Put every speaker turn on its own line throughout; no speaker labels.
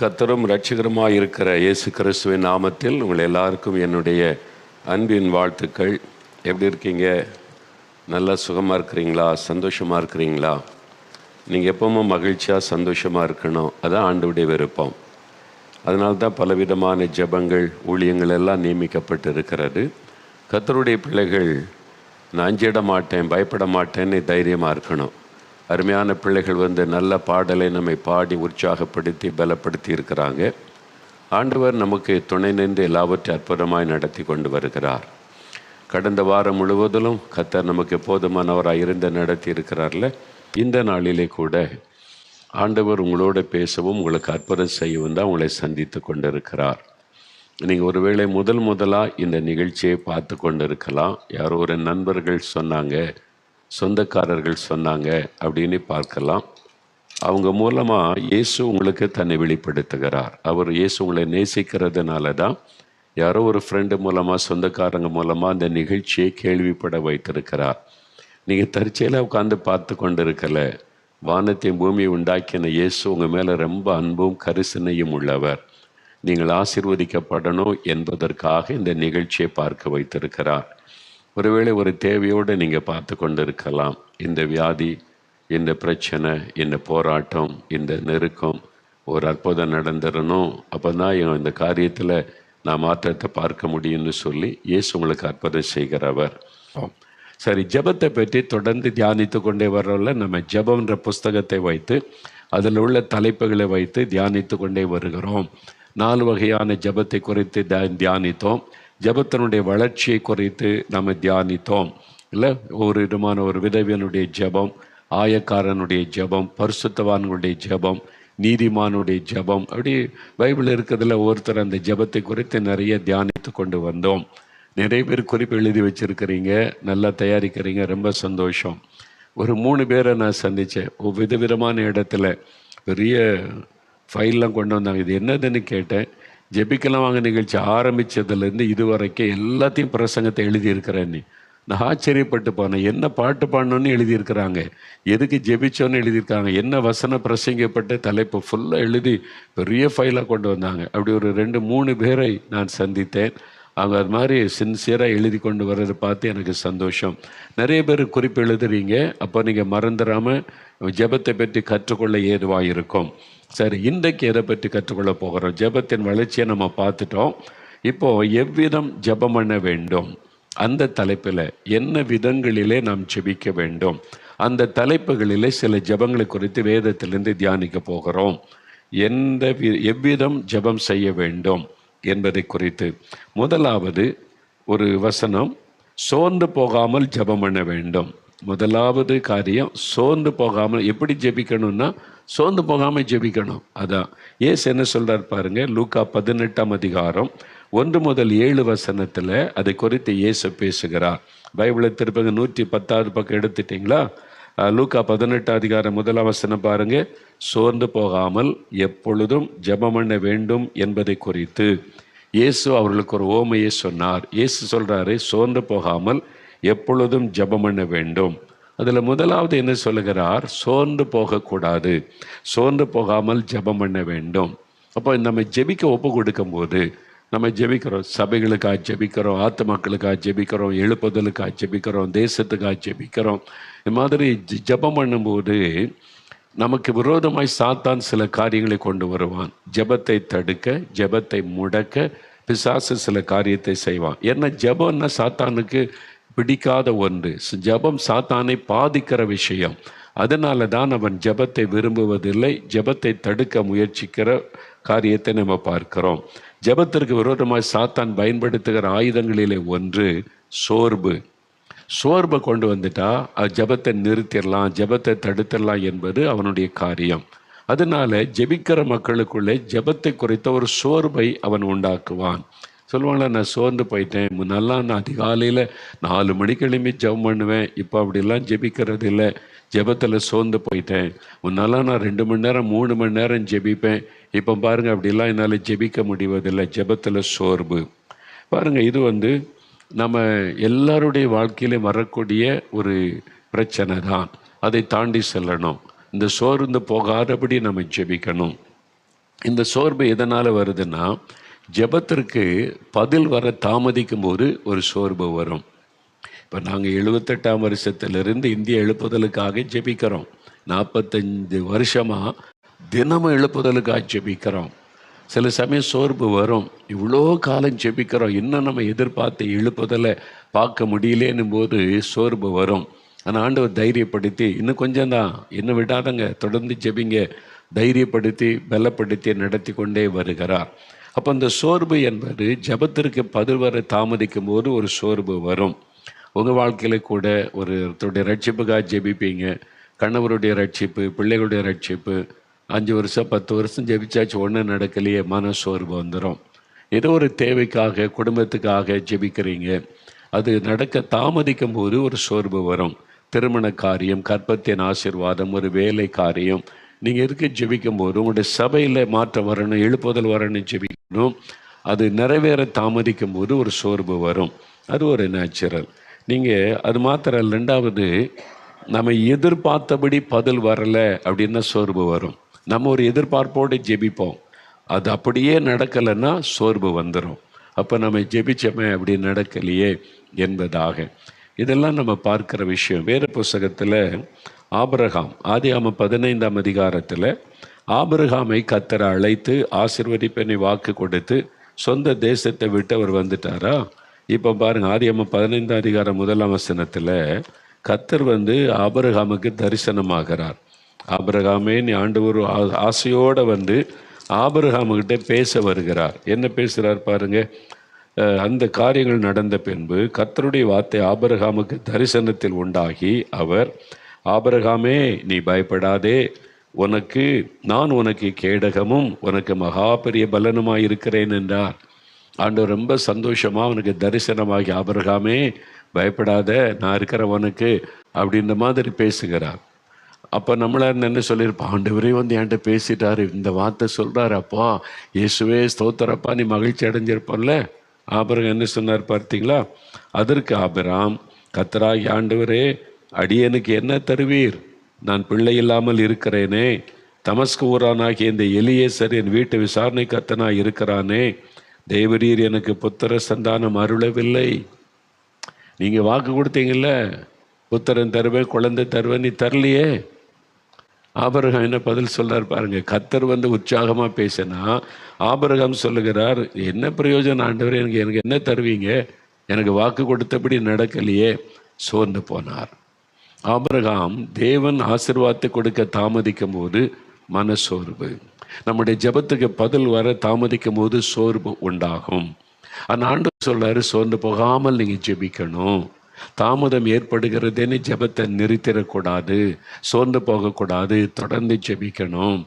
கர்த்தரும் இரட்சகருமாய் இருக்கிற இயேசு கிறிஸ்துவின் நாமத்தில் உங்கள் எல்லாருக்கும் என்னுடைய அன்பின் வாழ்த்துக்கள். எப்படி இருக்கீங்க? நல்லா சுகமாக இருக்கிறீங்களா? சந்தோஷமாக இருக்கிறீங்களா? நீங்கள் எப்பவும் மகிழ்ச்சியாக சந்தோஷமாக இருக்கணும். அதான் ஆண்டவருடைய விருப்பம். அதனால தான் பலவிதமான ஜெபங்கள் ஊழியங்கள் எல்லாம் நியமிக்கப்பட்டு இருக்கிறது. கர்த்தருடைய பிள்ளைகள் நான் அஞ்சிட மாட்டேன், பயப்பட மாட்டேன்னு தைரியமாக இருக்கணும். அருமையான பிள்ளைகள் நல்ல பாடலை நம்மை பாடி உற்சாகப்படுத்தி பலப்படுத்தி இருக்கிறாங்க. ஆண்டவர் நமக்கு துணை நின்று எல்லாவற்றையும் அற்புதமாய் நடத்தி கொண்டு வருகிறார். கடந்த வாரம் முழுவதிலும் கர்த்தர் நமக்கு போதுமானவராக இருந்து நடத்தி இருக்கிறார்ல. இந்த நாளிலே கூட ஆண்டவர் உங்களோட பேசவும் உங்களுக்கு அற்புதம் செய்யவும் தான் உங்களை சந்தித்து கொண்டு இருக்கிறார். நீங்கள் ஒருவேளை முதலாக இந்த நிகழ்ச்சியை பார்த்து கொண்டு இருக்கலாம். யாரோ ஒரு நண்பர்கள் சொன்னாங்க, சொந்தக்காரர்கள் சொன்னாங்க அப்படின்னு பார்க்கலாம். அவங்க மூலமாக இயேசு உங்களுக்கு தன்னை வெளிப்படுத்துகிறார். அவர் இயேசு உங்களை நேசிக்கிறதுனால தான் யாரோ ஒரு ஃப்ரெண்டு மூலமாக, சொந்தக்காரங்க மூலமாக அந்த நிகழ்ச்சியை கேள்விப்பட வைத்திருக்கிறார். நீங்கள் தற்செயலாக உட்காந்து பார்த்து கொண்டு இருக்கலை. வானத்தையும் பூமியை உண்டாக்கின இயேசு உங்கள் மேலே ரொம்ப அன்பும் கரிசனையும் உள்ளவர். நீங்கள் ஆசீர்வதிக்கப்படணும் என்பதற்காக இந்த நிகழ்ச்சியை பார்க்க வைத்திருக்கிறார். ஒருவேளை ஒரு தேவையோடு நீங்கள் பார்த்து கொண்டு இருக்கலாம். இந்த வியாதி, இந்த பிரச்சனை, இந்த போராட்டம், இந்த நெருக்கம் ஒரு அற்புதம் நடந்துடணும், அப்போ தான் இந்த காரியத்தில் நான் மாற்றத்தை பார்க்க முடியும்னு சொல்லி இயேசு உங்களுக்கு அற்புதம் செய்கிறவர். சரி, ஜெபத்தை பற்றி தொடர்ந்து தியானித்து கொண்டே வர்றோம்ல. நம்ம ஜெபம்ன்ற புஸ்தகத்தை வைத்து அதில் உள்ள தலைப்புகளை வைத்து தியானித்து கொண்டே வருகிறோம். 4 வகையான ஜெபத்தை குறித்து தியானித்தோம். ஜெபத்தினுடைய வளர்ச்சியை குறித்து நம்ம தியானித்தோம் இல்லை. ஒரு விதமான ஒரு விதவியனுடைய ஜெபம், ஆயக்காரனுடைய ஜெபம், பரிசுத்தவான்களுடைய ஜெபம், நீதிமானுடைய ஜெபம், அப்படி பைபிள் இருக்கிறதுல ஒருத்தர் அந்த ஜெபத்தை குறித்து நிறைய தியானித்து கொண்டு வந்தோம். நிறைய பேர் குறிப்பு எழுதி வச்சுருக்கிறீங்க, நல்லா தயாரிக்கிறீங்க, ரொம்ப சந்தோஷம். ஒரு 3 பேரை நான் சந்தித்தேன். விதவிதமான இடத்துல பெரிய ஃபைல்லாம் கொண்டு வந்தாங்க. இது என்னதுன்னு கேட்டேன். ஜெபிக்கலாம் வாங்க நிகழ்ச்சி ஆரம்பித்ததுலேருந்து இதுவரைக்கும் எல்லாத்தையும் பிரசங்கத்தை எழுதியிருக்கிறேன்னு நான் ஆச்சரியப்பட்டு போனேன். என்ன பாட்டு பாடணுன்னு எழுதியிருக்கிறாங்க, எதுக்கு ஜெபிச்சோன்னு எழுதியிருக்காங்க, என்ன வசன பிரசங்கப்பட்டு தலைப்பு ஃபுல்லாக எழுதி பெரிய ஃபைலாக கொண்டு வந்தாங்க. அப்படி ஒரு 2-3 பேரை நான் சந்தித்தேன். அவங்க அது மாதிரி சின்சியராக எழுதி கொண்டு வர்றதை பார்த்து எனக்கு சந்தோஷம். நிறைய பேர் குறிப்பு எழுதுறீங்க. அப்போ நீங்கள் மறந்துடாமல் ஜெபத்தை பற்றி கற்றுக்கொள்ள ஏதுவாக இருக்கும். சரி, இன்றைக்கு எதை பற்றி கற்றுக்கொள்ள போகிறோம்? ஜெபத்தின் வளர்ச்சியை நம்ம பார்த்துட்டோம். இப்போது எவ்விதம் ஜெபம் பண்ண வேண்டும், அந்த தலைப்பில் என்ன விதங்களிலே நாம் ஜெபிக்க வேண்டும், அந்த தலைப்புகளிலே சில ஜெபங்களை குறித்து வேதத்திலிருந்து தியானிக்க போகிறோம். எவ்விதம் ஜெபம் செய்ய வேண்டும் என்பதை குறித்து. முதலாவது ஒரு வசனம், சோர்ந்து போகாமல் ஜெபம் பண்ண வேண்டும். முதலாவது காரியம், சோர்ந்து போகாமல். எப்படி ஜெபிக்கணும்னா சோர்ந்து போகாமல் ஜெபிக்கணும். அதான் இயேசு என்ன சொல்கிறார் பாருங்க. லூக்கா 18ஆம் அதிகாரம் 1 முதல் 7 வசனத்தில் அதை குறித்து இயேசு பேசுகிறார். பைபிளை திருப்பங்க 110வது பக்கம் எடுத்துட்டிங்களா? லூக்கா 18ஆம் அதிகாரம் 1ஆம் வசனம் பாருங்க. சோர்ந்து போகாமல் எப்பொழுதும் ஜெபம் பண்ண வேண்டும் என்பதை குறித்து இயேசு அவர்களுக்கு ஒரு ஓமையை சொன்னார். இயேசு சொல்கிறாரு, சோர்ந்து போகாமல் எப்பொழுதும் ஜெபம் பண்ண வேண்டும். அதில் முதலாவது என்ன சொல்லுகிறார்? சோர்ந்து போகக்கூடாது, சோர்ந்து போகாமல் ஜெபம் பண்ண வேண்டும். அப்போ நம்ம ஜெபிக்க ஒப்பு கொடுக்கும்போது நம்ம ஜெபிக்கிறோம், சபைகளுக்காக ஜெபிக்கிறோம், ஆத்துமாக்களுக்காக ஜெபிக்கிறோம், எழுப்புதலுக்காக ஜெபிக்கிறோம், தேசத்துக்காக ஜெபிக்கிறோம். இந்த மாதிரி ஜெபம் பண்ணும்போது நமக்கு விரோதமாய் சாத்தான் சில காரியங்களை கொண்டு வருவான். ஜெபத்தை தடுக்க, ஜெபத்தை முடக்க பிசாசு சில காரியத்தை செய்வான். ஏன்னா ஜெபம்னா சாத்தானுக்கு பிடிக்காத ஒன்று. ஜெபம் சாத்தானை பாதிக்கிற விஷயம். அதனால தான் அவன் ஜெபத்தை விரும்புவதில்லை, ஜெபத்தை தடுக்க முயற்சிக்கிற காரியத்தை நம்ம பார்க்கிறோம். ஜெபத்திற்கு விரோதமாய் சாத்தான் பயன்படுத்துகிற ஆயுதங்களிலே ஒன்று சோர்வு. சோர்வை கொண்டு வந்துட்டா ஜெபத்தை நிறுத்திடலாம், ஜெபத்தை தடுத்துடலாம் என்பது அவனுடைய காரியம். அதனால ஜெபிக்கிற மக்களுக்குள்ளே ஜெபத்தை குறித்த ஒரு சோர்வை அவன் உண்டாக்குவான். சொல்லுவாங்களா, நான் சோர்ந்து போயிட்டேன், முன்னெல்லாம் நான் அதிகாலையில் 4 மணிக்கு எழும்பி ஜெபம் பண்ணுவேன், இப்போ அப்படிலாம் ஜெபிக்கிறது இல்லை, ஜெபத்தில் சோர்ந்து போயிட்டேன். முன்னெல்லாம் நான் 2 மணி நேரம் 3 மணி நேரம் ஜெபிப்பேன், இப்போ பாருங்கள் அப்படிலாம் என்னால் ஜெபிக்க முடிவதில்லை, ஜெபத்தில் சோர்வு. பாருங்கள், இது நம்ம எல்லாருடைய வாழ்க்கையிலே வரக்கூடிய ஒரு பிரச்சனை தான். அதை தாண்டி செல்லணும். இந்த சோர்ந்து போகாதபடி நம்ம ஜெபிக்கணும். இந்த சோர்வு எதனால் வருதுன்னா, ஜெபத்திற்கு பதில் வர தாமதிக்கும் போது ஒரு சோர்வு வரும். இப்போ நாங்கள் 78ஆம் வருஷத்திலிருந்து இந்திய எழுப்புதலுக்காக ஜெபிக்கிறோம். 45 வருஷமாக தினமும் எழுப்புதலுக்காக ஜெபிக்கிறோம். சில சமயம் சோர்வு வரும். இவ்வளோ காலம் ஜெபிக்கிறோம், இன்னும் நம்ம எதிர்பார்த்த எழுப்புதலை பார்க்க முடியலேன்னும் போது சோர்வு வரும். ஆனால் ஆண்டவர் தைரியப்படுத்தி, இன்னும் கொஞ்சம் தான், இன்னும் விடாதங்க, தொடர்ந்து ஜெபிங்க, தைரியப்படுத்தி பலப்படுத்தி நடத்தி கொண்டே வருகிறார். அப்போ அந்த சோர்வு என்பது ஜெபத்திற்கு பதில் வர தாமதிக்கும் போது ஒரு சோர்வு வரும். உங்கள் வாழ்க்கையில் கூட ஒருத்தருடைய ரட்சிப்புக்காக ஜெபிப்பீங்க. கணவருடைய ரட்சிப்பு, பிள்ளைகளுடைய ரட்சிப்பு, 5 வருஷம் 10 வருஷம் ஜெபிச்சாச்சு, ஒன்றும் நடக்கலையே, மன சோர்வு வந்துடும். ஏதோ ஒரு தேவைக்காக குடும்பத்துக்காக ஜெபிக்கிறீங்க, அது நடக்க தாமதிக்கும் போது ஒரு சோர்வு வரும். திருமண காரியம், கற்பத்தின் ஆசீர்வாதம், ஒரு வேலை காரியம், நீங்கள் இருக்க ஜெபிக்கும் போது உங்களுடைய சபையில் மாற்றம் வரணும், எழுப்புதல் வரணும், ஜெபிக்கணும், அது நிறைவேற தாமதிக்கும் போது ஒரு சோர்வு வரும். அது ஒரு நேச்சுரல். நீங்கள் அது மாத்திரம். ரெண்டாவது, நம்ம எதிர்பார்த்தபடி பதில் வரலை அப்படின்னா சோர்வு வரும். நம்ம ஒரு எதிர்பார்ப்போடு ஜெபிப்போம், அது அப்படியே நடக்கலைன்னா சோர்வு வந்துடும். அப்போ நம்ம ஜெபிச்சோமே அப்படி நடக்கலையே என்பதாக. இதெல்லாம் நம்ம பார்க்குற விஷயம். வேறு புஸ்தகத்தில் ஆபிரகாம், ஆதியாகமம் 15ஆம் அதிகாரத்தில் ஆபிரகாமை கர்த்தர் அழைத்து ஆசீர்வதிப்பெண்ணை வாக்கு கொடுத்து சொந்த தேசத்தை விட்டு அவர் வந்துட்டாரா? இப்போ பாருங்கள், ஆதியாகமம் 15ஆம் அதிகாரம் 1ஆம் வசனத்தில் கர்த்தர் ஆபிரகாமுக்கு தரிசனமாகிறார். ஆபிரகாமே, நீ ஆண்டவர் ஆசையோடு ஆபிரகாமுக்கிட்ட பேச வருகிறார். என்ன பேசுகிறார் பாருங்க. அந்த காரியங்கள் நடந்த பின்பு கர்த்தருடைய வார்த்தை ஆபிரகாமுக்கு தரிசனத்தில் உண்டாகி அவர், ஆபிரகாமே நீ பயப்படாதே, நான் உனக்கு கேடகமும் உனக்கு மகா பெரிய பலனுமாய் இருக்கிறேன் என்றார். ஆண்டவர் ரொம்ப சந்தோஷமாக அவனுக்கு தரிசனமாகி, ஆபிரகாமே பயப்படாத, நான் இருக்கிறவனுக்கு அப்படின்ற மாதிரி பேசுகிறார். அப்போ நம்மள என்ன சொல்லியிருப்போம், ஆண்டவரே என்கிட்ட பேசிட்டாரு, இந்த வார்த்தை சொல்கிறாரு, அப்பா இயேசுவே ஸ்தோத்திரப்பா, நீ மகிழ்ச்சி அடைஞ்சிருப்போம்ல. ஆபிரகாம் என்ன சொன்னார் பார்த்தீங்களா? அதற்கு ஆபிரகாம், கர்த்தராகி ஆண்டவரே, அடியனுக்கு என்ன தருவீர்? நான் பிள்ளை இல்லாமல் இருக்கிறேனே. தமஸ்கு ஊரானாகிய இந்த எலியேசர் என் வீட்டு விசாரணை கர்த்தனாய் இருக்கிறானே. தேவரீர் எனக்கு புத்திர சந்தானம் அருளவில்லை. நீங்கள் வாக்கு கொடுத்தீங்கல்ல, புத்திரன் தருவேன், குழந்தை தருவேன், நீ தரலையே. ஆபிரகாம் என்ன பதில் சொல்றார் பாருங்க. கர்த்தர் உற்சாகமாக பேசினா ஆபிரகாம் சொல்லுகிறார், என்ன பிரயோஜனம் ஆண்டவர், எனக்கு என்ன தருவீங்க, எனக்கு வாக்கு கொடுத்தபடி நடக்கலையே. சோர்ந்து போனார். ஆபிரகாம் தேவன் ஆசீர்வாதத்தை கொடுக்க தாமதிக்கும் போது மனசோர்வு. நம்முடைய ஜெபத்துக்கு பதில் வர தாமதிக்கும் போது சோர்வு உண்டாகும். அந்த ஆண்டவர் சொல்றாரு, சோர்ந்து போகாமல் நீங்கள் ஜெபிக்கணும். தாமதம் ஏற்படுகிறதுன்னு ஜெபத்தை நிறுத்திடக்கூடாது, சோர்ந்து போகக்கூடாது, தொடர்ந்து ஜெபிக்கணும்.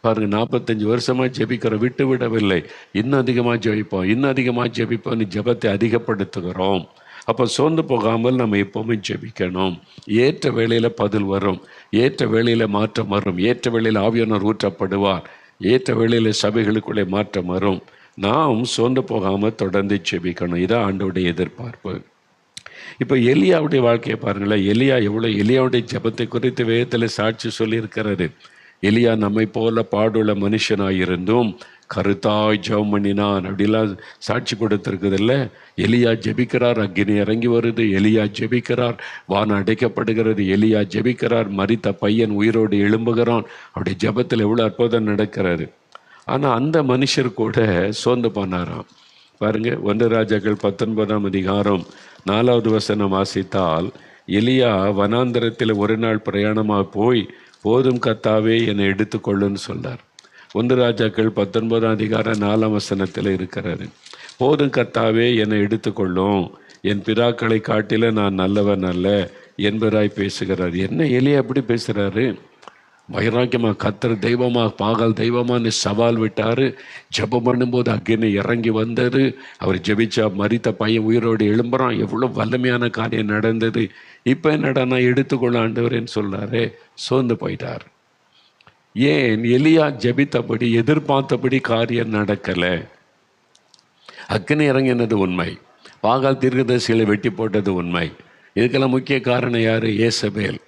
பாருங்க, 45 வருஷமாக ஜெபிக்கிறோம், விட்டு விடவில்லை, இன்னும் அதிகமாக ஜெபிப்போம், இன்னும் அதிகமாக ஜெபிப்போம்னு ஜெபத்தை அதிகப்படுத்துகிறோம். அப்போ சோர்ந்து போகாமல் நம்ம எப்போவுமே ஜெபிக்கணும். ஏற்ற வேளையில் பதில் வரும், ஏற்ற வேளையில் மாற்றம் வரும், ஏற்ற வேளையில் ஆவியானவர் ஊற்றப்படுவார், ஏற்ற வேளையில் சபைகளுக்குள்ளே மாற்றம் வரும். நாம் சோர்ந்து போகாமல் தொடர்ந்து ஜெபிக்கணும். இதான் ஆண்டவருடைய எதிர்பார்ப்பு. இப்போ எலியாவுடைய வாழ்க்கையை பாருங்களேன். எலியாவுடைய ஜெபத்தை குறித்து வேதத்தில் சாட்சி சொல்லியிருக்கிறது. எலியா நம்மை போல பாடுள்ள மனுஷனாயிருந்தும் கருத்தாய் ஜெபம் பண்ணினான் அப்படிலாம் சாட்சி கொடுத்துருக்குதில்ல. எலியா ஜெபிக்கிறார், அக்கினி இறங்கி வருது, எலியா ஜெபிக்கிறார், வானம் அடைக்கப்படுகிறது, எலியா ஜெபிக்கிறார், மரித்த பையன் உயிரோடு எழும்புகிறான். அப்படி ஜெபத்தில் எவ்வளோ அற்புதம் நடக்கிறாரு. ஆனால் அந்த மனுஷர் கூட சோர்ந்து போனாராம். பாருங்க, 1 ராஜாக்கள் 19ஆம் அதிகாரம் 4வது வசனம் வாசித்தால், எலியா வனாந்தரத்தில் ஒரு நாள் பிரயாணமாக போய், போதும் கர்த்தாவே என்னை எடுத்துக்கொள்ளுன்னு சொல்றார். 1 ராஜாக்கள் 19ஆம் அதிகாரம் 4ஆம் வசனத்தில் இருக்கிறாரு. போதும் கர்த்தாவே என்னை எடுத்துக்கொள்ளும், என் பிதாக்களை காட்டில நான் நல்லவன் அல்ல என்பதாய் பேசுகிறார். என்ன எலியா எப்படி பேசுகிறாரு? வைராக்கியமாக கர்த்தர் தெய்வமாக, பாகால் தெய்வமானு சவால் விட்டார். ஜெபம் பண்ணும்போது அக்கினி இறங்கி வந்தது. அவர் ஜெபிச்சா மரித்த பையன் உயிரோடு எழும்புறான். எவ்வளோ வல்லமையான காரியம் நடந்தது. இப்போ என்னடா நான் எடுத்துக்கொள்ள ஆண்டவரேன்னு சொல்கிறாரு. சோர்ந்து போயிட்டார். ஏன்? எலியா ஜெபித்தபடி, எதிர்பார்த்தபடி காரியம் நடக்கலை. அக்கினி இறங்கினது உண்மை, பாகால் தீர்க்கதரிசிகளை வெட்டி போட்டது உண்மை. இதுக்கெல்லாம் முக்கிய காரணம் யார்? ஏசபேல்.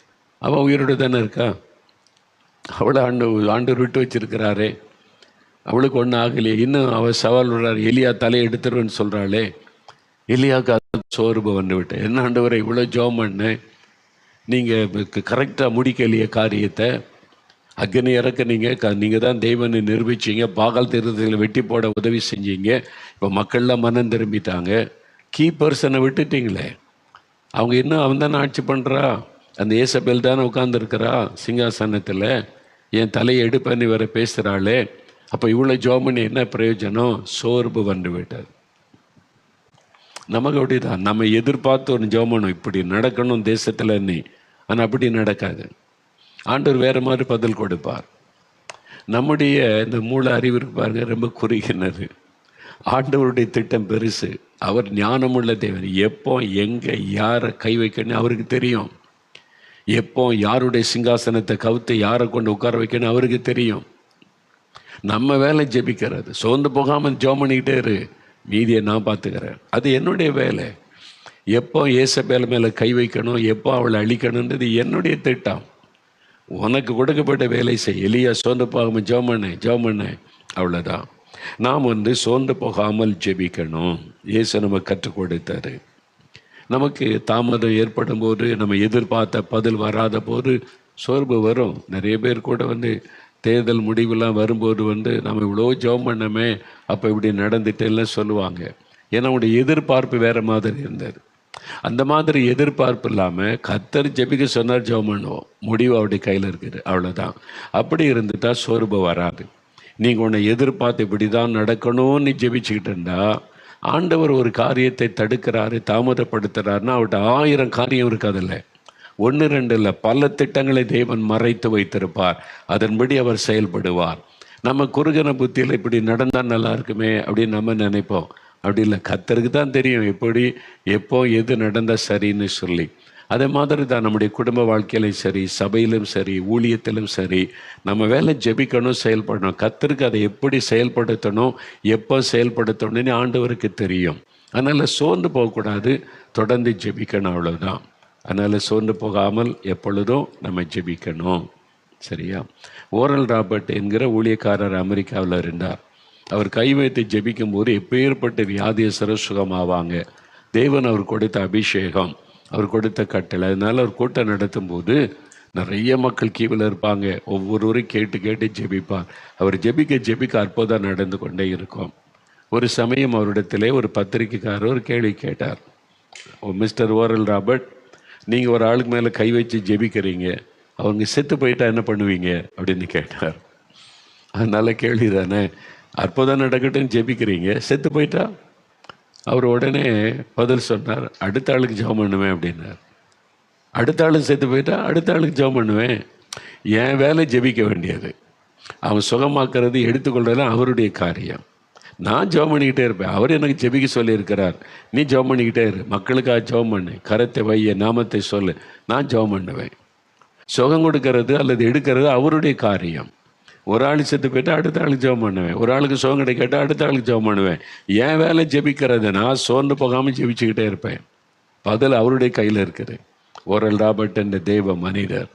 அவள் உயிரோடு தானே இருக்கா? அவளை ஆண்டு விட்டு வச்சிருக்கிறாரே.
அவளுக்கு ஒன்றும் ஆகலையே, இன்னும் அவள் சவால் விடுறார், எலியா தலையை எடுத்துருவேன்னு சொல்கிறாளே. எலியாவுக்கு அது சோர்வு வந்து விட்டேன். என்ன ஆண்டவரை இவ்வளோ ஜெபம் பண்ணேன், நீங்கள் கரெக்டாக முடிக்கலையே காரியத்தை, அக்னி இறக்குனீங்க, நீங்கள் தான் தெய்வனை நிரூபிச்சிங்க, பாகால் தீர்த்தத்தில் வெட்டி போட உதவி செஞ்சீங்க, இப்போ மக்கள்லாம் மனம் திரும்பிட்டாங்க, கீ பர்சனை விட்டுட்டீங்களே. அவங்க இன்னும் அவன் தானே ஆட்சி பண்ணுறா, அந்த ஏசபேல் தானே உட்காந்துருக்கிறா சிங்காசனத்தில், என் தலையை எடுப்பேன்னு வேற பேசுகிறாளே, அப்போ இவ்வளோ ஜெபம் பண்ணி என்ன பிரயோஜனம்? சோர்வு வந்து விட்டார். நமக்கு அப்படி தான், நம்ம எதிர்பார்த்து ஒரு ஜெபம் பண்ணணும், இப்படி நடக்கணும் தேசத்தில் நீ, ஆனால் அப்படி நடக்காது. ஆண்டவர் வேறு மாதிரி பதில் கொடுப்பார். நம்முடைய இந்த மூளை அறிவு பாருங்க ரொம்ப குறுகினது. ஆண்டவருடைய திட்டம் பெருசு. அவர் ஞானமுள்ள தேவன். எப்போ எங்கே யாரை கை வைக்கணும் அவருக்கு தெரியும். எப்போ யாருடைய சிங்காசனத்தை கவுத்து யாரை கொண்டு உட்கார வைக்கணும் அவருக்கு தெரியும். நம்ம வேலை ஜெபிக்கிறது. சோர்ந்து போகாமல் ஜெபம் பண்ணிக்கிட்டே இரு, மீதியை நான் பார்த்துக்கிறேன், அது என்னுடைய வேலை. எப்போ ஏசபேல் மேலே கை வைக்கணும், எப்போ அவளை அழிக்கணுன்றது என்னுடைய திட்டம். உனக்கு கொடுக்கப்பட்ட வேலை செய். எலியா சோர்ந்து போகாமல் ஜெபம் பண்ணேன், அவ்வளோதான். நாம் சோர்ந்து போகாமல் ஜெபிக்கணும். இயேசு நமக்கு கற்றுக் கொடுத்தாரு. நமக்கு தாமதம் ஏற்படும் போது, நம்ம எதிர்பார்த்த பதில் வராத போது சோர்வு வரும். நிறைய பேர் கூட தேர்தல் முடிவுலாம் வரும்போது நம்ம இவ்வளோ ஜெபம் பண்ணமே, அப்போ இப்படி நடந்துட்டேல்லாம் சொல்லுவாங்க. ஏன்னா அவனுடைய எதிர்பார்ப்பு வேறு மாதிரி இருந்தது. அந்த மாதிரி எதிர்பார்ப்பு இல்லாமல் கர்த்தர் ஜெபிக்க சொன்னார், ஜெபம் பண்ணுவோம், முடிவு அவருடைய கையில் இருக்குது, அவ்வளோதான். அப்படி இருந்துட்டா சோர்வு வராது. நீங்கள் உன்னை எதிர்பார்த்து இப்படி தான் நடக்கணும்னு ஜெபிச்சுக்கிட்டுண்டா, ஆண்டவர் ஒரு காரியத்தை தடுக்கிறாரு, தாமதப்படுத்துகிறாருன்னா அவர்கிட்ட 1000 காரியம் இருக்காதில்ல, 1 2 இல்லை, பல திட்டங்களை தேவன் மறைத்து வைத்திருப்பார். அதன்படி அவர் செயல்படுவார். நம்ம குறுகின புத்தியில் இப்படி நடந்தால் நல்லா இருக்குமே அப்படின்னு நம்ம நினைப்போம். அப்படி இல்லை, கர்த்தருக்கு தான் தெரியும் எப்படி எப்போ எது நடந்தால் சரின்னு சொல்லி. அதே மாதிரி தான் நம்முடைய குடும்ப வாழ்க்கையிலும் சரி, சபையிலும் சரி, ஊழியத்திலும் சரி, நம்ம வேலை ஜெபிக்கணும், செயல்படணும். கர்த்தருக்கு அதை எப்படி செயல்படுத்தணும், எப்போ செயல்படுத்தணும்னு ஆண்டவருக்கு தெரியும். அதனால் சோர்ந்து போகக்கூடாது, தொடர்ந்து ஜெபிக்கணும், அவ்வளோதான். அதனால் சோர்ந்து போகாமல் எப்பொழுதும் நம்ம ஜெபிக்கணும். சரியா? ஓரல் ராபர்ட் என்கிற ஊழியக்காரர் அமெரிக்காவில் இருந்தார். அவர் கை வைத்து ஜெபிக்கும் போது எப்பேற்பட்ட வியாதியஸ்தர் சுகமாவாங்க. தேவன் அவர் கொடுத்த அபிஷேகம், அவர் கொடுத்த கட்டளை. அதனால் அவர் கூட்டம் நடத்தும் போது நிறைய மக்கள் கீவில் இருப்பாங்க. ஒவ்வொருவரும் கேட்டு கேட்டு ஜெபிப்பார். அவர் ஜெபிக்க அற்புதம் நடந்து கொண்டே இருக்கும். ஒரு சமயம் அவரிடத்திலே ஒரு பத்திரிக்கைக்காரர் ஒரு கேள்வி கேட்டார். மிஸ்டர் ஓரல் ராபர்ட், நீங்கள் ஒரு ஆளுக்கு மேலே கை வச்சு ஜெபிக்கிறீங்க, அவங்க செத்து போயிட்டா என்ன பண்ணுவீங்க அப்படின்னு கேட்டார். அதனால கேள்வி தானே, அற்புதம் நடக்கட்டும் ஜெபிக்கிறீங்க, செத்து போயிட்டா? அவர் உடனே பதில் சொன்னார், அடுத்த ஆளுக்கு ஜெபம் பண்ணுவேன் அப்படின்னார். அடுத்த ஆளுக்கு செத்து போயிட்டா அடுத்த ஆளுக்கு ஜெபம் பண்ணுவேன். என் வேலை ஜெபிக்க வேண்டியது, அவன் சுகமாக்குறது எடுத்துக்கொள்றதுலாம் அவருடைய காரியம். நான் ஜெபம் பண்ணிக்கிட்டே இருப்பேன். அவர் எனக்கு ஜெபிக்க சொல்லியிருக்கிறார், நீ ஜெபம் பண்ணிக்கிட்டே இரு, மக்களுக்காக ஜெபம் பண்ணு, கரத்தை வைய, நாமத்தை சொல்லு, நான் ஜெபம் பண்ணுவேன். சுகம் கொடுக்கறது அல்லது எடுக்கிறது அவருடைய காரியம். ஒரு ஆள் செத்து போயிட்டு அடுத்த ஆளுக்கு ஜெபம் பண்ணுவேன், ஒரு ஆளுக்கு சுகம் கிடைக்கட்ட அடுத்த ஆளுக்கு ஜெபம் பண்ணுவேன். என் வேலை ஜெபிக்கிறது, நான் சோர்ந்து போகாமல் ஜெபிச்சுக்கிட்டே இருப்பேன். பதில் அவருடைய கையில் இருக்குது. ஓரல் ராபர்ட் என்ற தெய்வ மனிதர்,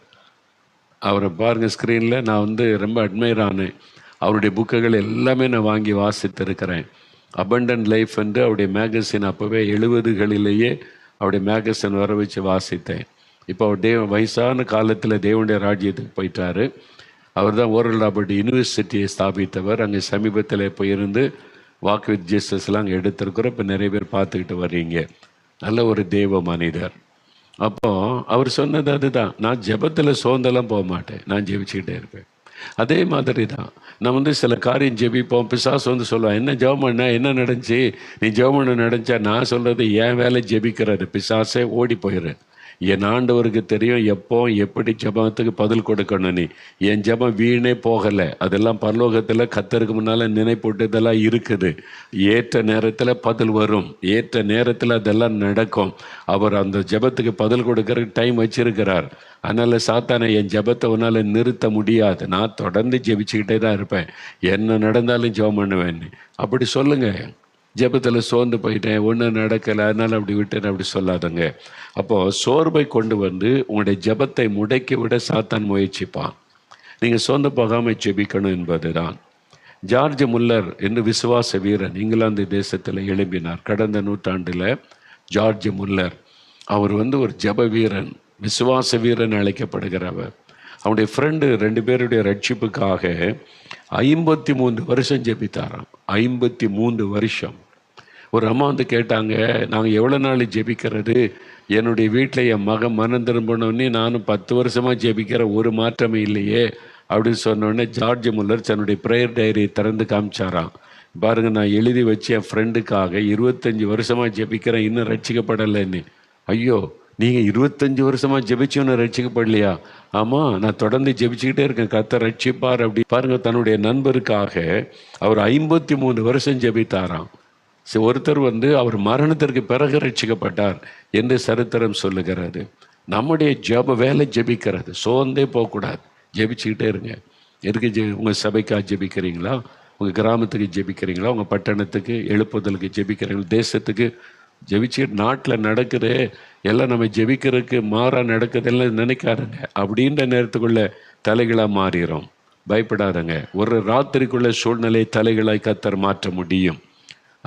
அவரை பாருங்கள் ஸ்க்ரீனில். நான் ரொம்ப அட்மையர் ஆனேன். அவருடைய புக்குகள் எல்லாமே நான் வாங்கி வாசித்திருக்கிறேன். அபண்டன்ட் லைஃப் என்று அவருடைய மேகசின் அப்போவே 70களிலேயே அவருடைய மேகசின் வர வச்சு வாசித்தேன். இப்போ அவர் வயசான காலத்தில் தேவனுடைய ராஜ்யத்துக்கு போயிட்டார். அவர் தான் ஓரல் ராபர்ட் யூனிவர்சிட்டியை ஸ்தாபித்தவர். அங்கே சமீபத்தில் போயிருந்து வாக் வித் ஜீசஸ்லாம் அங்கே எடுத்திருக்கிறோம். இப்போ நிறைய பேர் பார்த்துக்கிட்டு வர்றீங்க. நல்ல ஒரு தேவ மனிதர். அப்போது அவர் சொன்னது அதுதான், நான் ஜெபத்தில் சோர்ந்தெல்லாம் போக மாட்டேன், நான் ஜெபிச்சுக்கிட்டே இருப்பேன். அதே மாதிரி தான் நான் சில காரியம் ஜெபிப்போம். பிசாசு சொல்லுவான், என்ன ஜெபம் பண்ண, என்ன நடந்துச்சு, நீ ஜெபம் பண்ண நடந்துச்சா? நான் சொல்கிறது என் வேலை ஜெபிக்கிறது. பிசாசே ஓடி போயிடுறேன். என் ஆண்டவருக்கு தெரியும் எப்போ எப்படி ஜெபத்துக்கு பதில் கொடுக்கணும். நீ என் ஜெபம் வீணே போகலை, அதெல்லாம் பரலோகத்தில் கர்த்தருக்கு முன்னால் நினைப்போட்டு இதெல்லாம் இருக்குது. ஏற்ற நேரத்தில் பதில் வரும், ஏற்ற நேரத்தில் அதெல்லாம் நடக்கும். அவர் அந்த ஜெபத்துக்கு பதில் கொடுக்கறதுக்கு டைம் வச்சிருக்கிறார். அதனால் சாத்தானை என் ஜெபத்தை உன்னால் நிறுத்த முடியாது, நான் தொடர்ந்து ஜெபிச்சுக்கிட்டே தான் இருப்பேன், என்ன நடந்தாலும் ஜெபம் பண்ணுவேன்னு. அப்படி சொல்லுங்கள். ஜெபத்தில் சோர்ந்து போயிட்டேன், ஒன்றும் நடக்கலை, அதனால் அப்படி விட்டேன் அப்படி சொல்லாதங்க. அப்போது சோர்வை கொண்டு உங்களுடைய ஜெபத்தை முடக்கி விட சாத்தான் முயற்சிப்பான். நீங்கள் சோர்ந்து போகாமல் ஜெபிக்கணும் என்பது தான். ஜார்ஜ் முல்லர் என்று விசுவாச வீரன் இங்கிலாந்து தேசத்தில் எழும்பினார். கடந்த நூற்றாண்டில் ஜார்ஜ் முல்லர் அவர் ஒரு ஜப வீரன், விசுவாச வீரன் அழைக்கப்படுகிறவர். அவனுடைய ஃப்ரெண்டு 2 பேருடைய ரட்சிப்புக்காக 53 வருஷம் ஜெபித்தாராம். 53 வருஷம். ஒரு அம்மா கேட்டாங்க, நாங்கள் எவ்வளோ நாள் ஜெபிக்கிறது? என்னுடைய வீட்டில் என் மகன் மனம் திரும்பினோடனே நானும் 10 வருஷமாக ஜெபிக்கிற, ஒரு மாற்றமே இல்லையே அப்படின்னு சொன்னோடனே ஜார்ஜ் முல்லர் தன்னுடைய ப்ரேயர் டைரியை திறந்து காமிச்சாராம். பாருங்கள், நான் எழுதி வச்சு என் ஃப்ரெண்டுக்காக 25 வருஷமாக ஜெபிக்கிறேன், இன்னும் ரட்சிக்கப்படலைன்னு. ஐயோ, நீங்கள் 25 வருஷமாக ஜெபிச்சு ஒன்று ரட்சிக்கப்படலையா? ஆமாம், நான் தொடர்ந்து ஜெபிச்சுக்கிட்டே இருக்கேன், கர்த்தர் ரட்சிப்பார் அப்படி. பாருங்கள், தன்னுடைய நண்பருக்காக அவர் 53 வருஷம் ஜெபித்தாராம். ஒருத்தர் அவர் மரணத்திற்கு பிறகு ரட்சிக்கப்பட்டார் என்று சரித்திரம் சொல்லுகிறது. நம்முடைய வேலை ஜெபிக்கிறது, சோர்ந்தே போகக்கூடாது, ஜெபிச்சுக்கிட்டே இருங்க. எதுக்கு உங்கள் சபைக்காக ஜெபிக்கிறீங்களா? உங்கள் கிராமத்துக்கு ஜெபிக்கிறீங்களா? உங்கள் பட்டணத்துக்கு எழுப்புதலுக்கு ஜெபிக்கிறீங்களா? தேசத்துக்கு ஜெபிச்சுட்டு நாட்டில் நடக்குது எல்லாம் நம்ம ஜெபிக்கிறதுக்கு மாறாக நடக்குதெல்லாம் நினைக்காதுங்க. அப்படின்ற நேரத்துக்குள்ள தலைகளாக மாறிடும். பயப்படாதங்க. ஒரு ராத்திரிக்குள்ள சூழ்நிலை தலைகளாய் கர்த்தர் மாற்ற முடியும்.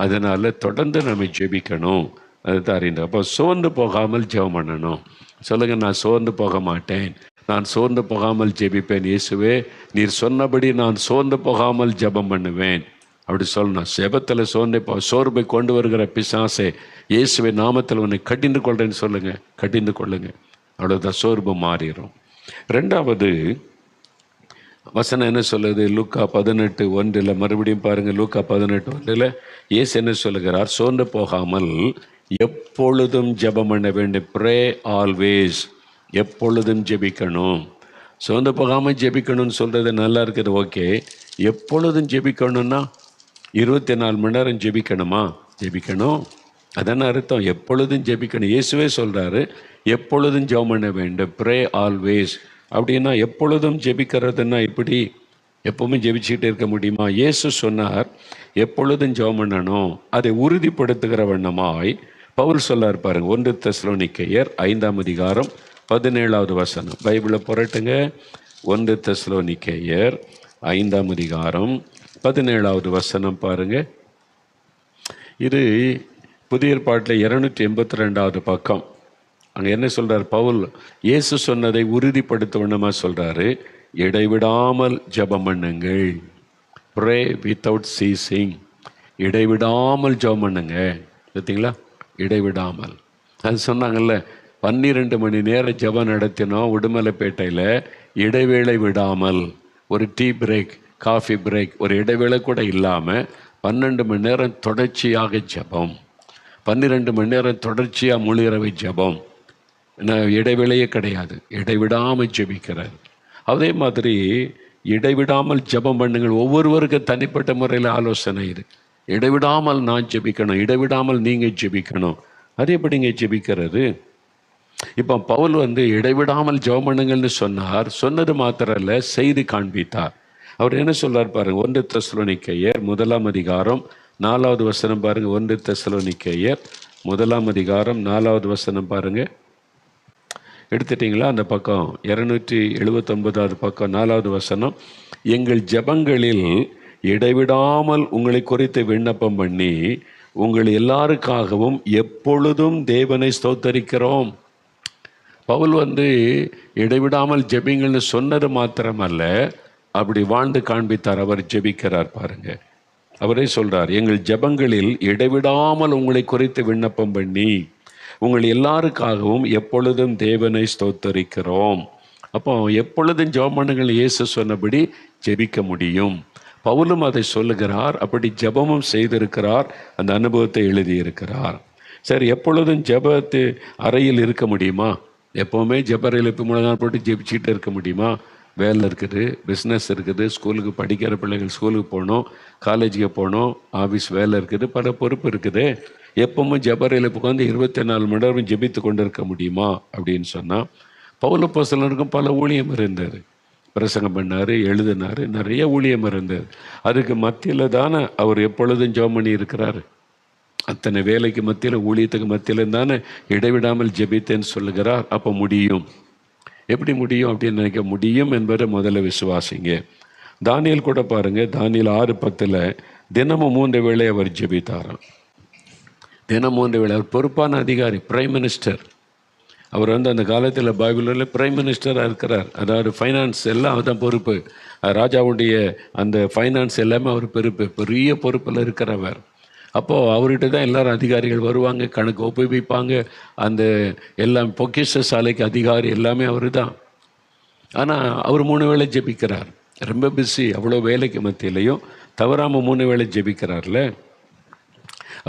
அதனால் தொடர்ந்து நம்ம ஜெபிக்கணும். அதுதான் அறிந்தோம். அப்போ சோர்ந்து போகாமல் ஜெபம் பண்ணணும். சொல்லுங்கள், நான் சோர்ந்து போக மாட்டேன், நான் சோர்ந்து போகாமல் ஜெபிப்பேன். இயேசுவே, நீர் சொன்னபடி நான் சோர்ந்து போகாமல் ஜெபம் பண்ணுவேன் அப்படி சொல்லணும். செபத்தில் சோர்வை கொண்டு வருகிற பிசாசை இயேசுவை நாமத்தில் உன்னை கடிந்து கொள்றேன்னு சொல்லுங்கள், கடிந்து கொள்ளுங்க. அவ்வளோதான், சோர்வு மாறிடும். 2வது வசனம் என்ன சொல்லுது? லூக்கா 18:1 மறுபடியும் பாருங்கள். லூக்கா 18:1 இயேசு என்ன சொல்லுகிறார்? சோர்ந்து போகாமல் எப்பொழுதும் ஜெபம் பண்ண வேண்டும். Pray always. எப்பொழுதும் ஜெபிக்கணும். சோர்ந்து போகாமல் ஜெபிக்கணும்னு சொல்கிறது நல்லா இருக்குது, ஓகே. எப்பொழுதும் ஜெபிக்கணும்னா 24 மணி நேரம் ஜெபிக்கணுமா? ஜெபிக்கணும். அதான அர்த்தம். எப்பொழுதும் ஜெபிக்கணும். இயேசுவே சொல்கிறாரு, எப்பொழுதும் ஜெபம் பண்ண வேண்டும். Pray always. அப்படின்னா எப்பொழுதும் ஜெபிக்கிறதுன்னா இப்படி எப்பவுமே ஜெபிச்சுக்கிட்டே இருக்க முடியுமா? இயேசு சொன்னார் எப்பொழுதும் ஜெபம் பண்ணணும். அதை உறுதிப்படுத்துகிற வண்ணமாய் பவுல் சொல்லார் பாருங்க. 1 தெசலோனிக்கேயர் 5:17 பைபிளை புரட்டுங்க. 1 தெசலோனிக்கேயர் 5:17 பாருங்க. இது புதிய ஏற்பாட்டில் 282 பக்கம். அங்கே என்ன சொல்கிறார் பவுல்? இயேசு சொன்னதை உறுதிப்படுத்தவனமாக சொல்கிறாரு, இடைவிடாமல் ஜெபம் பண்ணுங்கள். Pray without ceasing. இடைவிடாமல் ஜெபம் பண்ணுங்க. பார்த்தீங்களா? இடைவிடாமல். அது சொன்னாங்கல்ல, 12 மணி நேரம் ஜெபம் நடத்தினோம் உடுமலைப்பேட்டையில், இடைவேளை விடாமல். ஒரு டீ பிரேக், காஃபி பிரேக், ஒரு இடைவேளை கூட இல்லாமல் 12 மணி நேரம் தொடர்ச்சியாக ஜெபம். 12 மணி நேரம் தொடர்ச்சியாக முழுகிறவை ஜெபம். இடைவேளையே கிடையாது, இடைவிடாமல் ஜெபிக்கிறார். அதே மாதிரி இடைவிடாமல் ஜெபம் பண்ணுங்கள். ஒவ்வொருவருக்கு தனிப்பட்ட முறையில் ஆலோசனை இது. இடைவிடாமல் நான் ஜெபிக்கணும், இடைவிடாமல் நீங்கள் ஜெபிக்கணும். அது எப்படிங்க ஜெபிக்கிறது? இப்போ பவுல் இடைவிடாமல் ஜெபம் பண்ணுங்கள்னு சொன்னார். சொன்னது மாத்திரம் இல்லை, செய்து காண்பித்தார். அவர் என்ன சொல்றார் பாருங்க. 1 தெசலோனிக்கேயர் 1:4 பாருங்க. 1 தெசலோனிக்கேயர் 1:4 பாருங்க. எடுத்துட்டீங்களா? அந்த பக்கம் 279 பக்கம் 4 எங்கள் ஜெபங்களில் இடைவிடாமல் உங்களை குறித்து விண்ணப்பம் பண்ணி உங்கள் எல்லாருக்காகவும் எப்பொழுதும் தேவனை ஸ்தோத்தரிக்கிறோம். பவுல் இடைவிடாமல் ஜெபிங்கள்னு சொன்னது மாத்திரமல்ல, அப்படி வாழ்ந்து காண்பித்தார். அவர் ஜெபிக்கிறார் பாருங்க. அவரே சொல்றார், எங்கள் ஜெபங்களில் இடைவிடாமல் உங்களை குறித்து விண்ணப்பம் பண்ணி உங்கள் எல்லாருக்காகவும் எப்பொழுதும் தேவனை ஸ்தோத்தரிக்கிறோம். அப்போ எப்பொழுதும் ஜெபம் பண்ணுங்கள் இயேசு சொன்னபடி ஜெபிக்க முடியும். பவுலும் அதை சொல்லுகிறார். அப்படி ஜெபமும் செய்திருக்கிறார். அந்த அனுபவத்தை எழுதியிருக்கிறார். சரி, எப்பொழுதும் ஜெபத்து அறையில் இருக்க முடியுமா? எப்போவுமே ஜெப அறையில் இப்போ முழங்கால் போட்டு ஜெபிச்சுக்கிட்டு இருக்க முடியுமா? வேலை இருக்குது, பிஸ்னஸ் இருக்குது, ஸ்கூலுக்கு படிக்கிற பிள்ளைகள் ஸ்கூலுக்கு போகணும், காலேஜுக்கு போகணும், ஆஃபீஸ் வேலை இருக்குது, பல பொறுப்பு இருக்குது. எப்பவும் ஜெபரையில் உட்காந்து 24 மணி நேரம் ஜெபித்து கொண்டு இருக்க முடியுமா அப்படின்னு சொன்னால், பவுல் அப்போஸ்தலருக்கும் பல ஊழியம் இருந்தது. பிரசங்கம் பண்ணார், எழுதினார், நிறைய ஊழியம் இருந்தது. அதுக்கு மத்தியில் தானே அவர் எப்பொழுதும் ஜெபம் பண்ணி இருக்கிறார். அத்தனை வேலைக்கு மத்தியில், ஊழியத்துக்கு மத்தியில் தானே இடைவிடாமல் ஜெபித்தேன்னு சொல்லுகிறார். அப்போ முடியும். எப்படி முடியும் அப்படின்னு நினைக்க முடியும் என்பதை முதல்ல விசுவாசிங்க. தானியேல் கூட பாருங்க, தானியேல் 6:10 தினமும் 3 வேளை அவர் ஜெபித்தாராம். தினம் 3 வேளை. அவர் பொறுப்பான அதிகாரி, பிரைம் மினிஸ்டர். அவர் வந்து அந்த காலத்தில் பைபிளில் பிரைம் மினிஸ்டராக இருக்கிறார். அதாவது ஃபைனான்ஸ் எல்லாம் அவர் தான் பொறுப்பு. ராஜாவுடைய அந்த ஃபைனான்ஸ் எல்லாமே அவர் பொறுப்பு, பெரிய பொறுப்பில் இருக்கிறவர். அப்போது அவர்கிட்ட தான் எல்லாரும் அதிகாரிகள் வருவாங்க, கணக்கு ஒப்புவிப்பாங்க. அந்த எல்லாம் பொக்கிஷ சாலைக்கு அதிகாரி எல்லாமே அவர் தான். ஆனால் அவர் 3 வேளை ஜெபிக்கிறார். ரொம்ப பிஸி, அவ்வளோ வேலைக்கு மத்தியிலையும் தவறாமல் 3 வேளை ஜெபிக்கிறார்ல.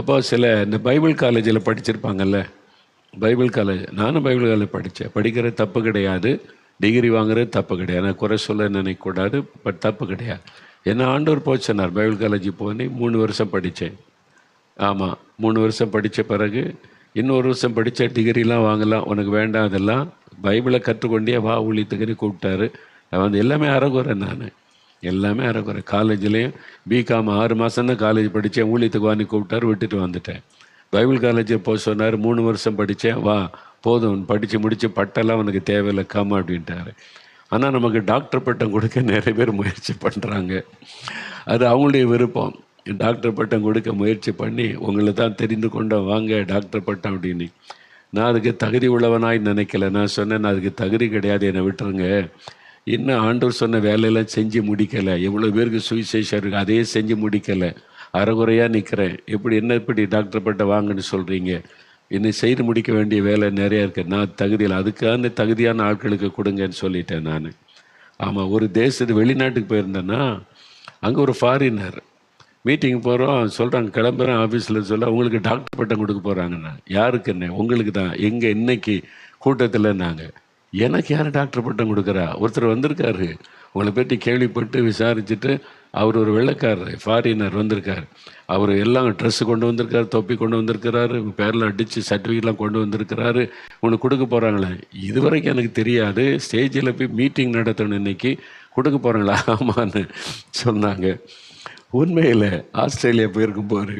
அப்போ சில இந்த பைபிள் காலேஜில் படிச்சிருப்பாங்கல்ல, பைபிள் காலேஜ், நானும் பைபிள் காலேஜ் படித்தேன். படிக்கிறது தப்பு கிடையாது, டிகிரி வாங்குறது தப்பு கிடையாது, நான் குறை சொல்ல நினைக்கக்கூடாது, பட் தப்பு கிடையாது. என்ன ஆண்டவர் போய் சொன்னார், பைபிள் காலேஜுக்கு போய் 3 வருஷம் படித்தேன். ஆமாம், 3 வருஷம் படித்த பிறகு இன்னொரு வருஷம் படித்த டிகிரிலாம் வாங்கலாம், உனக்கு வேண்டாம் அதெல்லாம், பைபிளை கற்றுக்கொண்டே வா ஊழியத்துக்குன்னு கூப்பிட்டாரு. நான் வந்து எல்லாமே அறகுறை, நான் எல்லாமே அறகுறை. காலேஜ்லேயும் பிகாம் 6 மாதம் தான் காலேஜ் படித்தேன், ஊழியத்துக்கு வாங்கி கூப்பிட்டாரு, விட்டுட்டு வந்துட்டேன். பைபிள் காலேஜில் போய் சொன்னார், 3 வருஷம் படித்தேன், வா போதும், படித்து முடித்து பட்டெல்லாம் உனக்கு தேவையில்லை, காமா அப்படின்ட்டாரு. ஆனால் நமக்கு டாக்டர் பட்டம் கொடுக்க நிறைய பேர் முயற்சி பண்ணுறாங்க. அது அவங்களுடைய விருப்பம். டாக்டர் பட்டம் கொடுக்க முயற்சி பண்ணி உங்களை தான் தெரிந்து கொண்டோம், வாங்க டாக்டர் பட்டம் அப்படின்னு. நான் அதுக்கு தகுதி உள்ளவனாய் நினைக்கல. நான் சொன்னேன், நான் அதுக்கு தகுதி கிடையாது, என்னை விட்டுருங்க. இன்னும் ஆண்டவர் சொன்ன வேலையெல்லாம் செஞ்சு முடிக்கலை. எவ்வளோ பேருக்கு சுவிசேஷம் இருக்குது, அதையே செஞ்சு முடிக்கலை, அறகுறையாக நிற்கிறேன். எப்படி டாக்டர் பட்டம் வாங்கன்னு சொல்கிறீங்க? இன்னும் செய்து முடிக்க வேண்டிய வேலை நிறையா இருக்குது, நான் தகுதியில், அதுக்கான தகுதியான ஆட்களுக்கு கொடுங்கன்னு சொல்லிட்டேன் நான். ஆமாம், ஒரு வெளிநாட்டுக்கு போயிருந்தேன்னா அங்கே ஒரு ஃபாரினர் மீட்டிங் போகிறோம், சொல்கிறாங்க கிளம்புறேன் ஆஃபீஸில் சொல்ல, உங்களுக்கு டாக்டர் பட்டம் கொடுக்க போகிறாங்கண்ணா. யாருக்குண்ணே? உங்களுக்கு தான். எங்கே? இன்னைக்கு கூட்டத்தில். நாங்கள், எனக்கு யார் டாக்டர் பட்டம் கொடுக்குறா? ஒருத்தர் வந்திருக்காரு, உங்களை பற்றி கேள்விப்பட்டு விசாரிச்சுட்டு, அவர் ஒரு வெள்ளைக்காரர் ஃபாரினர் வந்திருக்கார். அவர் எல்லாம் ட்ரெஸ்ஸு கொண்டு வந்திருக்காரு, தொப்பி கொண்டு வந்திருக்கிறாரு, பேரில் அடித்து சர்டிஃபிகேட்லாம் கொண்டு வந்திருக்கிறாரு, உனக்கு கொடுக்க போகிறாங்களே. இது வரைக்கும் எனக்கு தெரியாது, ஸ்டேஜில் போய் மீட்டிங் நடத்தணும், இன்னைக்கு கொடுக்க போகிறாங்களா? ஆமான்னு சொன்னாங்க. உண்மையில் ஆஸ்திரேலியா போயிருக்கும் போது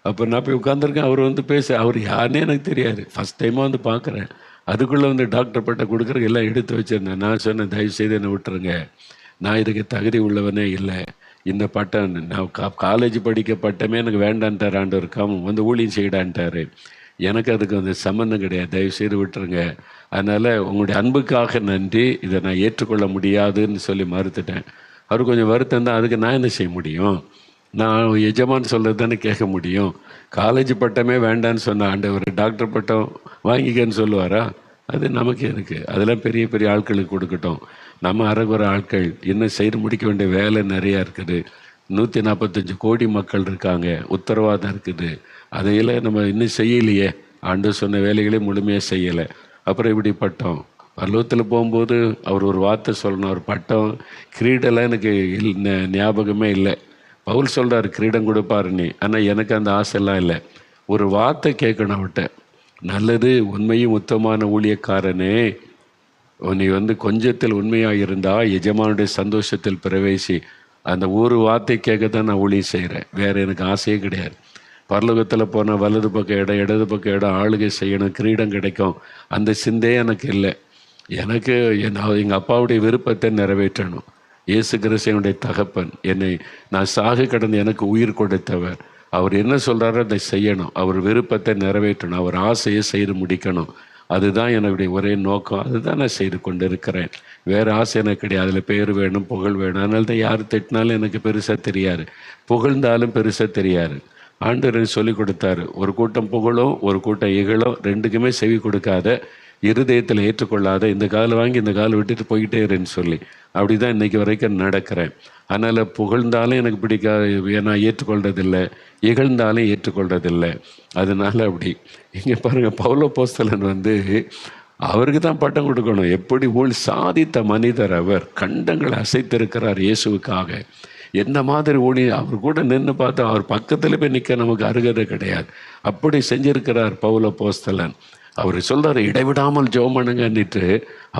அப்போ நான் போய் உட்காந்துருக்கேன். அவர் வந்து அவர் யாருன்னே எனக்கு தெரியாது, ஃபஸ்ட் டைமாக வந்து பார்க்குறேன். அதுக்குள்ளே வந்து டாக்டர் பட்டம் கொடுக்குறக்கு எல்லாம் எடுத்து வச்சுருந்தேன். நான் சொன்னேன், தயவுசெய்து என்னை விட்டுருங்க, நான் இதுக்கு தகுதி உள்ளவனே இல்லை. இந்த பட்டம் நான் காலேஜ் படிக்க பட்டமே எனக்கு வேண்டான்ட்டார் ஆண்டவர், வந்து ஊழியம் செய்யடான்ட்டார். எனக்கு அதுக்கு வந்து சம்மந்தம் கிடையாது, தயவுசெய்து விட்டுருங்க. அதனால் உங்களுடைய அன்புக்காக நன்றி, இதை நான் ஏற்றுக்கொள்ள முடியாதுன்னு சொல்லி மறுத்துட்டேன். அவர் கொஞ்சம் வருத்தம் தான், அதுக்கு நான் என்ன செய்ய முடியும்? நான் எஜமான் சொல்கிறது தானே கேட்க முடியும். காலேஜ் பட்டமே வேண்டான்னு சொன்ன ஆண்டவர் டாக்டர் பட்டம் வாங்கிக்கன்னு சொல்லுவாரா? அது நமக்கு இருக்குது. அதெல்லாம் பெரிய பெரிய ஆட்களுக்கு கொடுக்கட்டும். நம்ம அறகுறை ஆட்கள், இன்னும் செய்து முடிக்க வேண்டிய வேலை நிறையா இருக்குது. 145 கோடி மக்கள் இருக்காங்க, உத்தரவாதம் இருக்குது. அதையில் நம்ம இன்னும் செய்யலையே, ஆண்டவர் சொன்ன வேலைகளே முழுமையாக செய்யலை. அப்புறம் இப்படி பட்டம், பரலோகத்தில் போகும்போது அவர் ஒரு வார்த்தை சொல்லணும். ஒரு பட்டம் கிரீடெல்லாம் எனக்கு ஞாபகமே இல்லை. பவுல் சொல்கிறார் கிரீடம் கொடுப்பாருன்னு, ஆனால் எனக்கு அந்த ஆசைலாம் இல்லை. ஒரு வார்த்தை கேட்கணும் அவர்கிட்ட, நல்லது உண்மையும் உத்தமான ஊழியக்காரனே, நீ வந்து கொஞ்சத்தில் உண்மையாக இருந்தால் எஜமானுடைய சந்தோஷத்தில் பிரவேசி. அந்த ஒரு வார்த்தை கேட்க தான் நான் ஊழியம் செய்கிறேன், வேறு எனக்கு ஆசையே கிடையாது. பரலோகத்தில் போனால் வலது பக்கம் இடம், இடது பக்கம் இடம், ஆளுகை செய்யணும், கிரீடம் கிடைக்கும், அந்த சிந்தையே எனக்கு இல்லை. எனக்கு எங்கள் அப்பாவுடைய விருப்பத்தை நிறைவேற்றணும். இயேசு கிறிஸ்து என்னுடைய தகப்பன், என்னை நான் சாக கடந்து எனக்கு உயிர் கொடுத்தவர். அவர் என்ன சொல்கிறாரோ அதை செய்யணும், அவர் விருப்பத்தை நிறைவேற்றணும், அவர் ஆசையை செய்து முடிக்கணும். அதுதான் என்னுடைய ஒரே நோக்கம். அதுதான் நான் செய்து கொண்டு இருக்கிறேன். வேறு ஆசை எனக்கு கிடையாது. அதில் பேர் வேணும், புகழ் வேணும். அதனால தான் யார் திட்டினாலும் எனக்கு பெருசாக தெரியாது, புகழ்ந்தாலும் பெருசாக தெரியாது. ஆண்டவர் சொல்லி கொடுத்தாரு, ஒரு கூட்டம் புகழும் ஒரு கூட்டம் இகழும், ரெண்டுக்குமே செவி கொடுக்காத, இருதயத்தில் ஏற்றுக்கொள்ளாத, இந்த காலை வாங்கி இந்த காலை விட்டுட்டு போய்கிட்டே இருன்னு சொல்லி. அப்படி தான் இன்றைக்கி வரைக்கும் நடக்கிறேன். அதனால் புகழ்ந்தாலும் எனக்கு பிடிக்காது, நான் ஏற்றுக்கொள்றதில்லை, இகழ்ந்தாலும் ஏற்றுக்கொள்றதில்லை. அதனால் அப்படி இங்கே பாருங்கள், பவுல் அப்போஸ்தலன் வந்து அவருக்கு தான் பட்டம் கொடுக்கணும். எப்படி சாதித்த மனிதர் அவர், கண்டங்களை அசைத்திருக்கிறார் இயேசுவுக்காக. என்ன மாதிரி அவர் கூட நின்று பார்த்தா அவர் பக்கத்தில் போய் நிற்க நமக்கு அருகதை கிடையாது. அப்படி செஞ்சிருக்கிறார் பவுல் அப்போஸ்தலன். அவர் சொல்கிறார், இடைவிடாமல் ஜெபம் பண்ணுங்கன்னுட்டு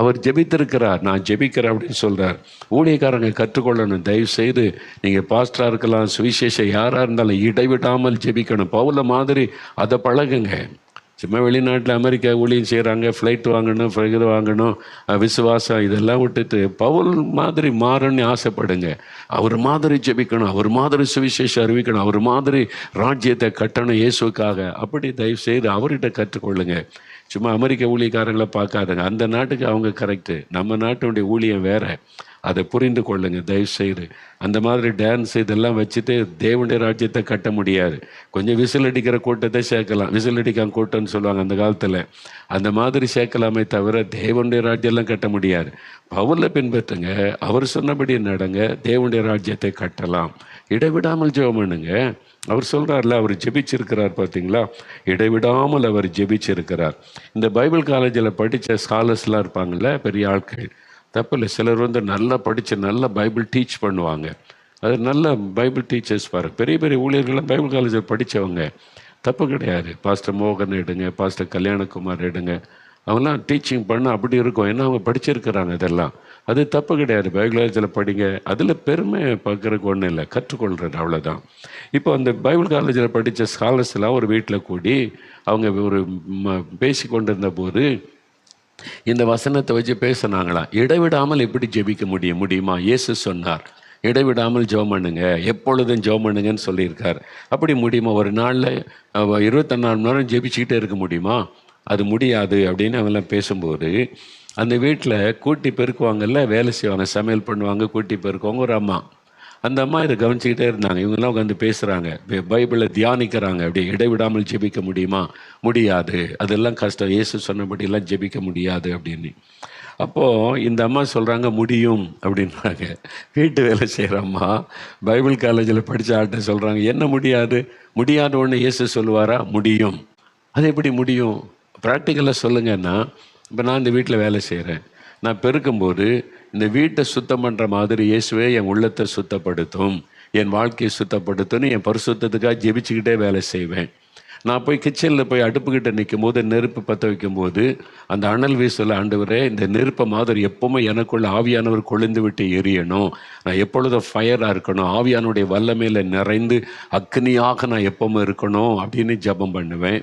அவர் ஜெபித்திருக்கிறார். நான் ஜெபிக்கிறேன் அப்படின்னு சொல்கிறார். ஊழியக்காரங்க கற்றுக்கொள்ளணும், தயவு செய்து நீங்கள் பாஸ்டராக இருக்கலாம், சுவிசேஷம் யாராக இருந்தாலும் இடைவிடாமல் ஜெபிக்கணும். பவுல மாதிரி அதை பழகுங்க. சும்மா வெளிநாட்டில் அமெரிக்கா ஊழியம் செய்கிறாங்க, ஃப்ளைட் வாங்கணும், இது வாங்கணும், விசுவாசம் இதெல்லாம் விட்டுட்டு பவுல் மாதிரி மாறணும்னு ஆசைப்படுங்க. அவர் மாதிரி ஜெபிக்கணும், அவர் மாதிரி சுவிசேஷம் அறிவிக்கணும், அவர் மாதிரி ராஜ்யத்தை கட்டணும் இயேசுக்காக. அப்படி தயவு செய்து அவர்கிட்ட கற்றுக்கொள்ளுங்க. சும்மா அமெரிக்க ஊழியக்காரங்களை பார்க்காதுங்க. அந்த நாட்டுக்கு அவங்க கரெக்டு, நம்ம நாட்டினுடைய ஊழியம் வேற. அதை புரிந்து கொள்ளுங்க தயவு செய்து. அந்த மாதிரி டான்ஸ் இதெல்லாம் வச்சுட்டு தேவனுடைய ராஜ்யத்தை கட்ட முடியாது. கொஞ்சம் விசில் அடிக்கிற கூட்டத்தை சேர்க்கலாம், விசில் அடிக்காம கூட்டம்னு சொல்லுவாங்க அந்த காலத்தில். அந்த மாதிரி சேர்க்கலாமே தவிர தேவனுடைய ராஜ்யம்லாம் கட்ட முடியாது. பவுலை பின்பற்றுங்க, அவர் சொன்னபடி நடங்க, தேவனுடைய ராஜ்யத்தை கட்டலாம். இடைவிடாமல் ஜெபம் பண்ணுங்க. அவர் சொல்கிறார்ல, அவர் ஜெபிச்சிருக்கிறார் பார்த்தீங்களா, இடைவிடாமல் அவர் ஜெபிச்சிருக்கிறார். இந்த பைபிள் காலேஜில் படித்த ஸ்காலர்ஸ்லாம் இருப்பாங்கள்ல, பெரிய ஆட்கள், தப்பில்லை. சிலர் நல்லா படித்து நல்லா பைபிள் டீச் பண்ணுவாங்க. அது நல்ல பைபிள் டீச்சர்ஸ் பாரு, பெரிய பெரிய ஊழியர்கள்லாம் பைபிள் காலேஜில் படித்தவங்க, தப்பு கிடையாது. பாஸ்டர் மோகன் எடுங்க, பாஸ்டர் கல்யாணகுமார் எடுங்க, அவங்களாம் டீச்சிங் பண்ண அப்படி இருக்கும். ஏன்னா அவங்க படிச்சிருக்கிறாங்க. இதெல்லாம் அது தப்பு கிடையாது. பைபிள் காலேஜில் படிங்க, அதில் பெருமை பார்க்குறதுக்கு ஒன்றும் இல்லை, கற்றுக்கொள்கிறது அவ்வளோதான். இப்போ அந்த பைபிள் காலேஜில் படித்த ஸ்காலர்ஸ்லாம் ஒரு வீட்டில் கூடி அவங்க ஒரு பேசி கொண்டிருந்த போது இந்த வசனத்தை வச்சு பேசினாங்களாம். இடைவிடாமல் எப்படி ஜெபிக்க முடியுமா? இயேசு சொன்னார், இடைவிடாமல் ஜெபம் பண்ணுங்க, எப்பொழுதும் ஜெபம் பண்ணுங்கன்னு சொல்லியிருக்கார். அப்படி முடியுமா? ஒரு நாளில் 24 மணி நேரம் ஜெபிச்சுக்கிட்டே இருக்க முடியுமா? அது முடியாது அப்படின்னு அவங்களாம் பேசும்போது, அந்த வீட்டில் கூட்டி பெருக்குவாங்கல்ல, வேலை செய்வாங்க, சமையல் பண்ணுவாங்க, கூட்டி பெருக்குவாங்க ஒரு அம்மா. அந்த அம்மா இதை கவனிச்சுக்கிட்டே இருந்தாங்க. இவங்கெல்லாம் உட்காந்து பேசுகிறாங்க, பைபிளை தியானிக்கிறாங்க. அப்படி இடைவிடாமல் ஜெபிக்க முடியுமா? முடியாது, அதெல்லாம் கஷ்டம், இயேசு சொன்னபடியெல்லாம் ஜெபிக்க முடியாது அப்படின்னு. அப்போது இந்த அம்மா சொல்கிறாங்க முடியும் அப்படின்றாங்க. வீட்டு வேலை செய்கிற அம்மா பைபிள் காலேஜில் படித்த ஆட்டை சொல்கிறாங்க என்ன முடியாது? முடியாத ஒன்று இயேசு சொல்லுவாரா? முடியும். அது எப்படி முடியும்? ப்ராக்டிக்கலாக சொல்லுங்கன்னா, இப்போ நான் இந்த வீட்டில் வேலை செய்கிறேன், நான் பெருக்கும்போது இந்த வீட்டை சுத்தம் பண்ணுற மாதிரி இயேசுவே என் உள்ளத்தை சுத்தப்படுத்தும், என் வாழ்க்கையை சுத்தப்படுத்தும்னு என் பரிசுத்தத்துக்காக ஜெபிச்சுக்கிட்டே வேலை செய்வேன். நான் போய் கிச்சனில் போய் அடுப்புக்கிட்ட நிற்கும் போது, நெருப்பு பற்ற வைக்கும்போது அந்த அனல் வீசல, ஆண்டவரே இந்த நெருப்பை மாதிரி எப்பவுமே எனக்குள்ள ஆவியானவர் கொழுந்து விட்டு எரியணும், நான் எப்பொழுதும் ஃபயராக இருக்கணும், ஆவியானுடைய வல்லமையில் நிறைந்து அக்னியாக நான் எப்பவுமே இருக்கணும் அப்படின்னு ஜெபம் பண்ணுவேன்.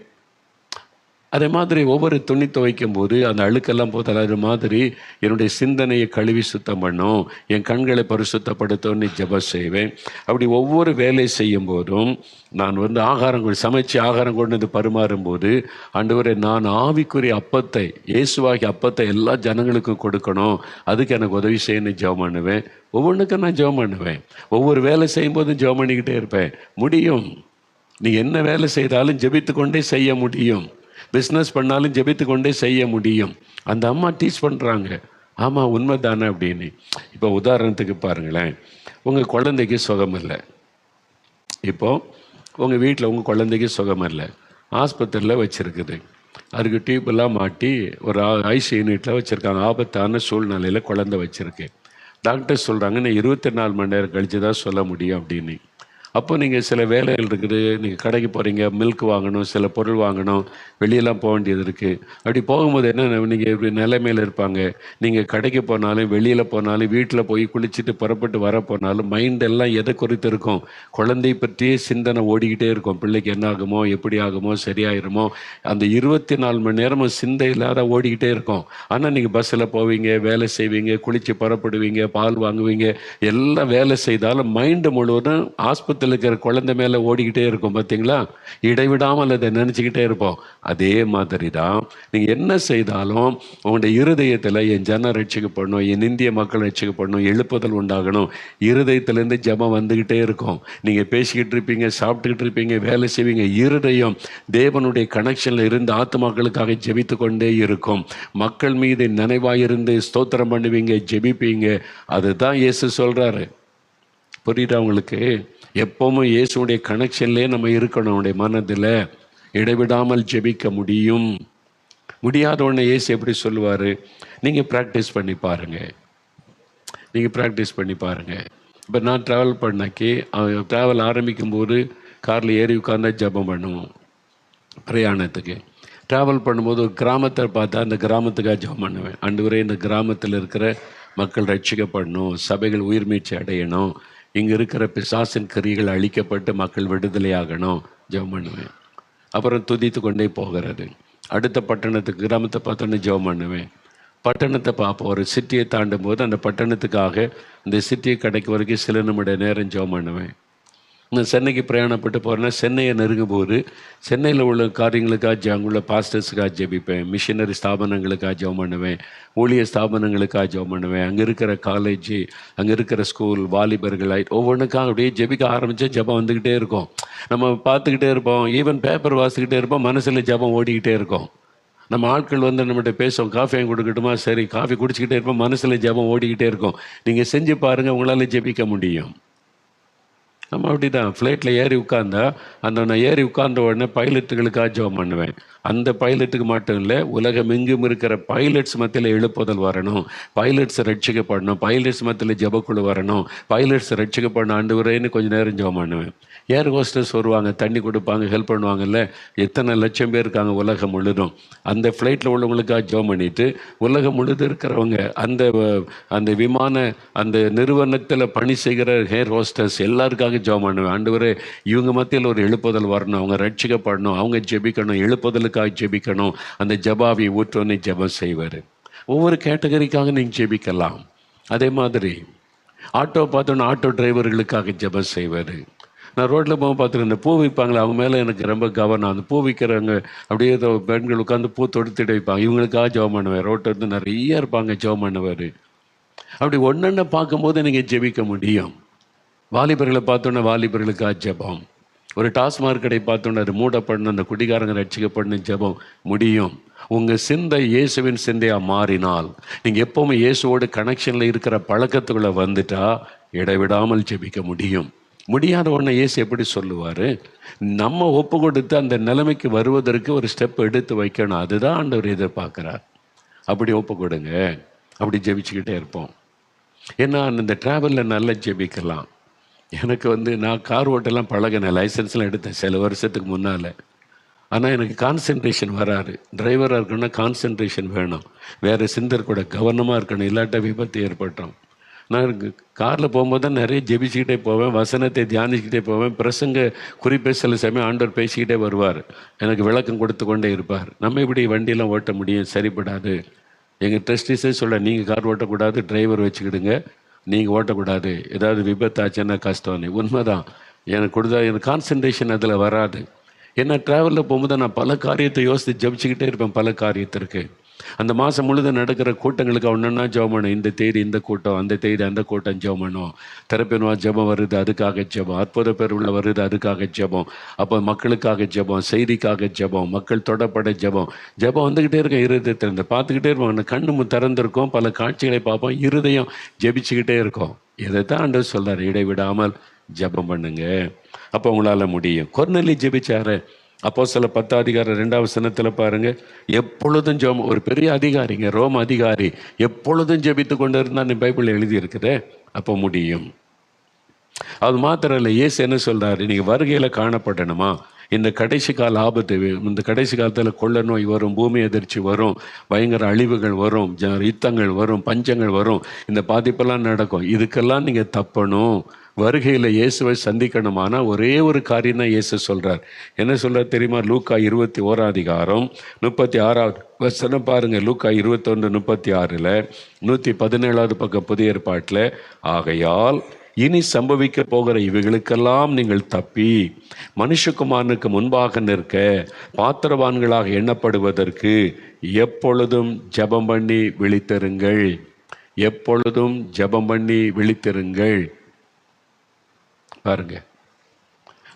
அதே மாதிரி ஒவ்வொரு துணி துவைக்கும் போது அந்த அழுக்கெல்லாம் போதலாத மாதிரி என்னுடைய சிந்தனையை கழுவி சுத்தம் பண்ணும், என் கண்களை பரிசுத்தப்படுத்தணும்னு ஜெபம் செய்வேன். அப்படி ஒவ்வொரு வேலை செய்யும் போதும் நான் ஆகாரம் சமைச்சு ஆகாரம் கொண்டு வந்து பரிமாறும்போது, ஆண்டவரே நான் ஆவிக்குரிய அப்பத்தை, இயேசுவாகி அப்பத்தை எல்லா ஜனங்களுக்கும் கொடுக்கணும், அதுக்கு எனக்கு உதவி செய்யணும்னு ஜெபம் பண்ணுவேன். ஒவ்வொன்றுக்கும் நான் ஜெபம் பண்ணுவேன். ஒவ்வொரு வேலை செய்யும் போதும் ஜெபம் பண்ணிக்கிட்டே இருப்பேன். முடியும். நீ என்ன வேலை செய்தாலும் ஜெபித்து கொண்டே செய்ய முடியும். பிஸ்னஸ் பண்ணாலும் ஜெபித்து கொண்டே செய்ய முடியும். அந்த அம்மா டீச் பண்ணுறாங்க. ஆமாம், உண்மை தானே அப்படின்னு. இப்போ உதாரணத்துக்கு பாருங்களேன், உங்கள் குழந்தைக்கு சுகம் இல்லை. இப்போது உங்கள் வீட்டில் உங்கள் குழந்தைக்கு சுகம் இல்லை, ஆஸ்பத்திரியில் வச்சுருக்குது. அதுக்கு டியூப்பெல்லாம் மாட்டி ஒரு ஐசி யூனிட்டில் வச்சுருக்காங்க. ஆபத்தான சூழ்நிலையில் குழந்தை வச்சுருக்கு. டாக்டர் சொல்கிறாங்க, நான் 24 மணி நேரம் கழித்து தான் சொல்ல முடியும் அப்படின்னு. அப்போ நீங்கள் சில வேலைகள் இருக்குது, நீங்கள் கடைக்கு போகிறீங்க, மில்க் வாங்கணும், சில பொருள் வாங்கணும், வெளியெல்லாம் போக வேண்டியது இருக்குது. அப்படி போகும்போது என்ன, நீங்கள் இப்படி நிலைமையில் இருப்பாங்க. நீங்கள் கடைக்கு போனாலும், வெளியில் போனாலும், வீட்டில் போய் குளிச்சுட்டு புறப்பட்டு வர போனாலும் மைண்டெல்லாம் எதை குறித்து இருக்கும்? குழந்தை பற்றியே சிந்தனை ஓடிக்கிட்டே இருக்கும். பிள்ளைக்கு என்ன ஆகுமோ, எப்படி ஆகுமோ, சரியாயிருமோ, அந்த 24 மணி நேரமும் சிந்தை இல்லாத ஓடிக்கிட்டே இருக்கும். ஆனால் நீங்கள் பஸ்ஸில் போவீங்க, வேலை செய்வீங்க, குளித்து புறப்படுவீங்க, பால் வாங்குவீங்க, எல்லாம் வேலை செய்தாலும் மைண்டு முழுவதும் ஆஸ்பத்திரி இருக்கிற குழந்தை மேலே ஓடிக்கிட்டே இருக்கும். பார்த்தீங்களா? இடைவிடாமல் அதை நினச்சிக்கிட்டே இருப்போம். அதே மாதிரி தான் நீங்கள் என்ன செய்தாலும் உங்களுடைய இருதயத்தில் என் ஜனம் ரட்சிக்கப்படணும், என் இந்திய மக்கள் ரட்சிக்கப்படணும், எழுப்புதல் உண்டாகணும், இருதயத்திலேருந்து ஜெபம் வந்துக்கிட்டே இருக்கும். நீங்கள் பேசிக்கிட்டு இருப்பீங்க, சாப்பிட்டுக்கிட்டு இருப்பீங்க, வேலை செய்வீங்க, இருதயம் தேவனுடைய கனெக்ஷனில் இருந்து ஆத்மாக்களுக்காக ஜெபித்து கொண்டே இருக்கும். மக்கள் மீது நினைவாயிருந்து ஸ்தோத்திரம் பண்ணுவீங்க, ஜெபிப்பீங்க. அதுதான் இயேசு சொல்கிறாரு. புரியுதா உங்களுக்கு? எப்பவும் இயேசுடைய கனெக்ஷன்லேயே நம்ம இருக்கணும். நம்முடைய மனதில் இடைவிடாமல் ஜெபிக்க முடியும். முடியாத ஒன்று இயேசு எப்படி சொல்லுவார்? நீங்கள் ப்ராக்டிஸ் பண்ணி பாருங்கள், நீங்கள் ப்ராக்டிஸ் பண்ணி பாருங்கள். இப்போ நான் ட்ராவல் பண்ணாக்கி, ட்ராவல் ஆரம்பிக்கும்போது காரில் ஏறி உட்கார்ந்தா ஜெபம் பண்ணுவோம். பிரயாணத்துக்கு ட்ராவல் பண்ணும்போது ஒரு கிராமத்தை பார்த்தா அந்த கிராமத்துக்காக ஜெபம் பண்ணுவேன். ஆண்டவரே, இந்த கிராமத்தில் இருக்கிற மக்கள் ரட்சிக்கப்படணும், சபைகள் உயிர் மீட்சி அடையணும், இங்கே இருக்கிற பிசாசின் கிரிகள் அழிக்கப்பட்டு மக்கள் விடுதலையாகணும், ஜெபம் பண்ணுவேன். அப்புறம் துதித்து கொண்டே போகிறது. அடுத்த பட்டணத்துக்கு, கிராமத்தை பார்த்தோன்னே ஜெபம் பண்ணுவேன். பட்டணத்தை பார்ப்போம். ஒரு சிட்டியை தாண்டும் போது அந்த பட்டணத்துக்காக இந்த சிட்டியை கிடைக்க வரைக்கும் சில நிமிட நேரம் ஜெபம் பண்ணுவேன். நான் சென்னைக்கு பிரயாணப்பட்டு போகிறேன்னா சென்னையை நெருங்கும் போது சென்னையில் உள்ள காரியங்களுக்காக அங்குள்ள பாஸ்டர்ஸுக்காக ஜெபிப்பேன். மிஷினரி ஸ்தாபனங்களுக்காக ஜெபம் பண்ணுவேன். ஊழிய ஸ்தாபனங்களுக்காக ஜெபம் பண்ணுவேன். அங்கே இருக்கிற காலேஜ், அங்கே இருக்கிற ஸ்கூல், வாலிபர்கள் ஒவ்வொன்றுக்காக அப்படியே ஜெபிக்க ஆரம்பித்தா ஜெபம் வந்துக்கிட்டே இருக்கும். நம்ம பார்த்துக்கிட்டே இருப்போம். ஈவன் பேப்பர் வாசிக்கிட்டே இருப்போம். மனசில் ஜெபம் ஓடிக்கிட்டே இருக்கும். நம்ம ஆட்கள் வந்து நம்மகிட்ட பேசுவோம், காஃபி வாங்கி கொடுக்கட்டுமா? சரி, காஃபி குடிச்சிக்கிட்டே இருப்போம். மனசில் ஜெபம் ஓடிக்கிட்டே இருக்கும். நீங்கள் செஞ்சு பாருங்கள், உங்களால் ஜெபிக்க முடியும். நம்ம அப்படி தான் ஃப்ளைட்டில் ஏறி உட்காந்தா நான் ஏறி உட்கார்ந்த உடனே பைலட்டுகளுக்காக ஜெபம் பண்ணுவேன். அந்த பைலட்டுக்கு மட்டும் இல்லை, உலகம் எங்கும் இருக்கிற பைலட்ஸ் மத்தியில் எழுப்புதல் வரணும், பைலட்ஸ் ரட்சிக்கப்படணும், பைலட்ஸ் மத்தியில் ஜெபக்குழு வரணும், பைலட்ஸ் ரட்சிக்கப்படணும் ஆண்டவரேன்னு கொஞ்சம் நேரம் ஜெபம் பண்ணுவேன். ஏர் ஹோஸ்டர்ஸ் வருவாங்க, தண்ணி கொடுப்பாங்க, ஹெல்ப் பண்ணுவாங்கல்ல. எத்தனை லட்சம் பேர் இருக்காங்க உலகம் முழுதும். அந்த ஃப்ளைட்டில் உள்ளவங்களுக்காக ஜெபம் பண்ணிவிட்டு உலகம் முழுதும் இருக்கிறவங்க, அந்த விமான அந்த நிறுவனத்தில் பணி செய்கிற ஏர் ஹோஸ்டர்ஸ் எல்லாருக்காக ஜெபம் பண்ணுவேன். ஆண்டவரே, இவங்க மத்தியில் ஒரு எழுப்புதல் வரணும், அவங்க ரட்சிக்கப்படணும், அவங்க ஜெபிக்கணும், எழுப்புதலுக்காக ஜெபிக்கணும், அந்த ஜெபாவை ஊற்றோன்னு ஜெபம் செய்வார். ஒவ்வொரு கேட்டகரிக்காக நீங்கள் ஜெபிக்கலாம். அதே மாதிரி ஆட்டோ பார்த்தோன்னா ஆட்டோ டிரைவர்களுக்காக ஜெபம் செய்வார். நான் ரோட்டில் போக பார்த்துருக்கேன், இந்த பூ விற்பாங்களே அவங்க மேலே எனக்கு ரொம்ப கவனம். அந்த பூ விற்கிறவங்க அப்படியே பெண்கள் உட்காந்து பூ தொடுத்துட்டு வைப்பாங்க, இவங்களுக்காக ஜெபம் பண்ணுவேன். ரோட்டில் இருந்து நிறைய இருப்பாங்க, ஜெபம் பண்ணுவார். அப்படி ஒன்றொன்று பார்க்கும்போது நீங்கள் ஜெபிக்க முடியும். வாலிபர்களை பார்த்தோன்னே வாலிபர்களுக்காக ஜெபம். ஒரு டாஸ்மார்க் கடை பார்த்தோன்னா மூடப்படணும், அந்த குடிகாரங்க ரட்சிக்கப்படணும், ஜெபம் முடியும். உங்கள் சிந்தை இயேசுவின் சிந்தையாக மாறினால், நீங்கள் எப்போவுமே இயேசுவோடு கனெக்ஷனில் இருக்கிற பழக்கத்துக்குள்ளே வந்துட்டா இடைவிடாமல் ஜெபிக்க முடியும். முடியாத உடனே இயேசு எப்படி சொல்லுவார்? நம்ம ஒப்பு கொடுத்து அந்த நிலைமைக்கு வருவதற்கு ஒரு ஸ்டெப் எடுத்து வைக்கணும். அதுதான் ஆண்டவர் எதிர்பார்க்குறார். அப்படி ஒப்பு கொடுங்க, அப்படி ஜெபிச்சுக்கிட்டே இருப்போம். ஏன்னா இந்த ட்ராவலில் நல்லா ஜெபிக்கலாம். எனக்கு நான் கார் ஓட்டெல்லாம் பழகினேன், லைசன்ஸ்லாம் எடுத்தேன் சில வருஷத்துக்கு முன்னால். ஆனால் எனக்கு கான்சன்ட்ரேஷன் வராது. டிரைவராக இருக்கணும்னா கான்சன்ட்ரேஷன் வேணும், வேறு சிந்தர் கூட கவனமாக இருக்கணும், இல்லாட்ட விபத்து ஏற்பட்டோம். நான் காரில் போகும்போது தான் நிறைய ஜெபிச்சுக்கிட்டே போவேன், வசனத்தை தியானிச்சுக்கிட்டே போவேன். பிரசங்க குறிப்பே சில சமயம் ஆண்டவர் பேசிக்கிட்டே வருவார், எனக்கு விளக்கம் கொடுத்து கொண்டே இருப்பார். நம்ம இப்படி வண்டியெல்லாம் ஓட்ட முடியும்? சரிப்படாது. எங்கள் ட்ரஸ்டிஸே சொல்ல, நீங்கள் கார் ஓட்டக்கூடாது, டிரைவர் வச்சுக்கிடுங்க, நீங்கள் ஓட்டக்கூடாது, ஏதாவது விபத்து ஆச்சுன்னா கஷ்டம். உண்மைதான். எனக்கு கான்சன்ட்ரேஷன் அதில் வராது. ஏன்னா ட்ராவலில் போகும்போது நான் பல காரியத்தை யோசித்து ஜெபிச்சுக்கிட்டே இருப்பேன். பல காரியத்திற்கு அந்த மாதம் முழுதும் நடக்கிற கூட்டங்களுக்கு ஒன்றா ஜெபம் பண்ணும். இந்த தேதி இந்த கூட்டம், அந்த தேதி அந்த கூட்டம் ஜெபம் பண்ணும். திறப்பினுவா ஜெபம் வருது, அதுக்காக ஜெபம். அற்புத பேர் உள்ள வருது, அதுக்காக ஜெபம். அப்போ மக்களுக்காக ஜெபம், செய்திக்காக ஜெபம், மக்கள் தொடப்பட ஜெபம். ஜெபம் வந்துக்கிட்டே இருக்கும். இருதயத்தில் இந்த பார்த்துக்கிட்டே இருப்போம். அந்த கண்ணு திறந்திருக்கும், பல காட்சிகளை பார்ப்போம், இருதயம் ஜெபிச்சுக்கிட்டே இருக்கும். இதைத்தான் ஆண்டவர் சொல்றார், இடைவிடாமல் ஜெபம் பண்ணுங்க, அப்போ உங்களால் முடியும். கொர்நேலியு ஜெபிச்சாரு. அப்போஸ்தலர் 10:2 பாருங்க, எப்பொழுதும் ஜெபம். ஒரு பெரிய அதிகாரிங்க, ரோம அதிகாரி, எப்பொழுதும் ஜெபித்து கொண்டு இருந்தால் பைபிளில் எழுதி இருக்குது. அப்போ முடியும். அது மாத்திரம் இல்லை, இயேசு என்ன சொல்றாரு? நீங்கள் வருகையில் காணப்படணுமா? இந்த கடைசி கால ஆபத்து, இந்த கடைசி காலத்தில் கொள்ள நோய் வரும், பூமி எதிர்ச்சி வரும், பயங்கர அழிவுகள் வரும், யுத்தங்கள் வரும், பஞ்சங்கள் வரும், இந்த பாதிப்பெல்லாம் நடக்கும். இதுக்கெல்லாம் நீங்கள் தப்பணும். வருகையில் இயேசுவை சந்திக்கணுமானா ஒரே ஒரு காரியம் தான் இயேசு சொல்கிறார். என்ன சொல்கிறார் தெரியுமா? லூக்கா 21:36 பாருங்கள். லூக்கா 21:36 117 பக்கம் புதிய ஏற்பாட்டில், ஆகையால் இனி சம்பவிக்க போகிற இவைகளுக்கெல்லாம் நீங்கள் தப்பி மனுஷகுமாரனுக்கு முன்பாக நிற்க பாத்திரவான்களாக எண்ணப்படுவதற்கு எப்பொழுதும் ஜெபம் பண்ணி விழித்திருங்கள். எப்பொழுதும் ஜெபம் பண்ணி விழித்திருங்கள். பாருங்க,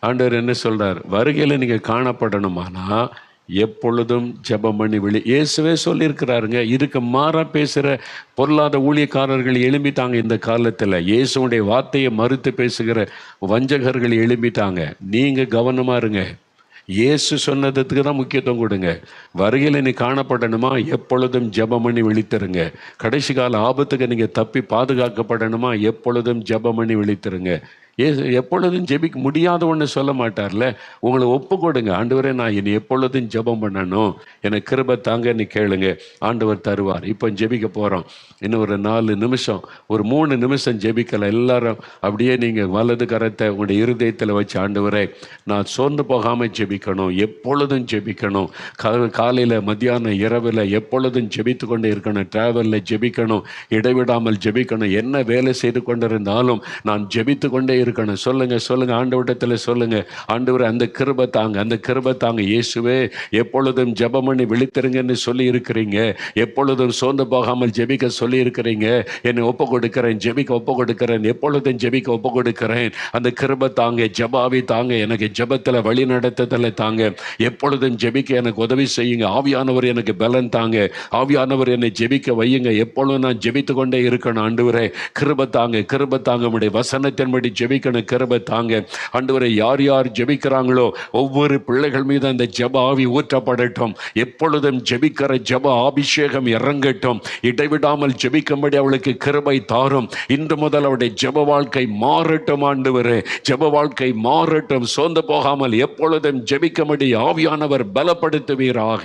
ஆண்டவர் என்ன சொல்றார்? வருகையில் நீங்க காணப்படணுமானா எப்பொழுதும் ஜெபம் பண்ணி இயேசுவே சொல்லியிருக்கிறாருங்க. இதுக்கு மாறா பேசுகிற பொருளாத ஊழியக்காரர்கள் எழும்பிட்டாங்க இந்த காலத்தில். இயேசுடைய வார்த்தையை மறுத்து பேசுகிற வஞ்சகர்கள் எழும்பிட்டாங்க. நீங்கள் கவனமாக இருங்க. இயேசு சொன்னதுக்கு தான் முக்கியத்துவம் கொடுங்க. வருகையில் நீ காணப்படணுமா? எப்பொழுதும் ஜெபம் பண்ணி விழித்திருங்க. கடைசி கால ஆபத்துக்கு நீங்கள் தப்பி பாதுகாக்கப்படணுமா? எப்பொழுதும் ஜெபம் பண்ணி விழித்திருங்க. எப்பொழுதும் ஜெபிக்க முடியாத ஒன்று சொல்ல மாட்டார்ல. உங்களை ஒப்பு கொடுங்க. ஆண்டவரே, நான் இனி எப்பொழுதும் ஜெபம் பண்ணணும், எனக்கு கிருபை தாங்கன்னு கேளுங்க, ஆண்டவர் தருவார். இப்போ ஜெபிக்க போகிறோம். இன்னும் ஒரு 4 நிமிஷம், ஒரு 3 நிமிஷம் ஜெபிக்கலாம். எல்லாரும் அப்படியே நீங்கள் வலது கரத்தை உங்களுடைய இருதயத்தில் வச்சு, ஆண்டவரே, நான் சோர்ந்து போகாமல் ஜெபிக்கணும், எப்பொழுதும் ஜெபிக்கணும், காலையில் மத்தியானம் இரவில் எப்பொழுதும் ஜெபித்து கொண்டே இருக்கணும், டிராவலில் ஜெபிக்கணும், இடைவிடாமல் ஜெபிக்கணும், என்ன வேலை செய்து கொண்டிருந்தாலும் நான் ஜெபித்து கொண்டே இருக்கணும். சொல்லுங்க ஆண்டவரிடத்தில் சொல்லுங்க, ஆண்டவரே, அந்த கிருபை தாங்க, அந்த கிருபை தாங்க. இயேசுவே, எப்பொழுதும் ஜெபம் பண்ணி விழித்திருங்கன்னு சொல்லி இருக்கிறீங்க, எப்பொழுதும் சோர்ந்து போகாமல் ஜெபிக்க சொல்லி இருக்கிறீங்க. என்னை ஒப்பு கொடுக்கிறேன், ஜெபிக்க ஒப்பு கொடுக்கிறேன், எப்பொழுதும் ஜெபிக்க ஒப்பு கொடுக்கிறேன். அந்த கிருபை தாங்க, ஜெபாவி தாங்க, எனக்கு ஜெபத்தில் வழி நடத்துதலை தாங்க, எப்பொழுதும் ஜெபிக்க எனக்கு உதவி செய்யுங்க. ஆவியானவர் எனக்கு பலன் தாங்க, ஆவியானவர் என்னை ஜெபிக்க வையுங்க, எப்பொழுதும் நான் ஜெபித்து கொண்டே இருக்கணும். ஆண்டவரே, கிருபை தாங்க, கிருபை தாங்க, உம்முடைய வசனத்தின்படி ஜெபிக்கணும், கிருபை தாங்க. ஆண்டவரே, யார் யார் ஜெபிக்கிறாங்களோ ஒவ்வொரு பிள்ளைகள் மீது அந்த ஜெப ஆவி ஊற்றப்படட்டும், எப்பொழுதும் ஜெபிக்கிற ஜெப அபிஷேகம் இறங்கட்டும், இடைவிடாமல் ஜெபிக்கும்படி அவளுக்கு கிருபை தாரும். இன்று முதல் அவருடைய ஜெப வாழ்க்கை மாறட்டும். ஆண்டவரே, ஜெப வாழ்க்கை மாறட்டும், சோர்ந்து போகாமல் எப்பொழுதும் ஜெபிக்கும்படி ஆவியானவர் பலப்படுத்துவீராக.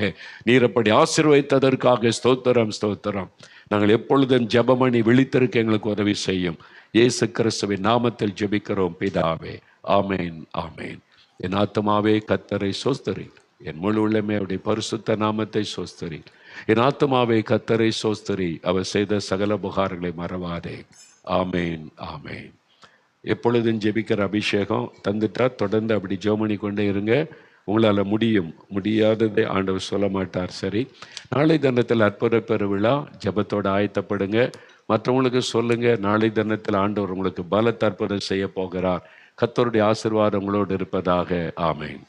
நீர் அப்படி ஆசீர்வதித்ததற்காக ஸ்தோத்திரம், ஸ்தோத்திரம். நாங்கள் எப்பொழுதும் ஜெபமணி விழித்திருக்க எங்களுக்கு உதவி செய்யும். இயேசு கிறிஸ்துவின் நாமத்தில் ஜெபிக்கிறோம் பிதாவே, ஆமேன், ஆமேன். என் ஆத்துமாவே கர்த்தரை சோஸ்தரி, என் முழு உள்ளமே அவருடைய பரிசுத்த நாமத்தை சோஸ்தரி. என் ஆத்துமாவே கர்த்தரை சோஸ்தரி, அவர் செய்த சகல உபகாரங்களை மறவாதே. ஆமேன், ஆமேன். எப்பொழுதும் ஜெபிக்கிற அபிஷேகம் தந்துட்டா தொடர்ந்து அப்படி ஜெபமணி கொண்டே இருங்க. உங்களால் முடியாததை ஆண்டவர் சொல்ல மாட்டார். சரி, நாளை தினத்தில் அற்புத பெருவிழா, ஜெபத்தோடு ஆயத்தப்படுங்க. மற்றவங்களுக்கு சொல்லுங்க, நாளை தினத்தில் ஆண்டவர் உங்களுக்கு பலத்த அற்புதம் செய்ய போகிறார். கர்த்தருடைய ஆசீர்வாதம் உங்களோடு இருப்பதாக. ஆமேன்.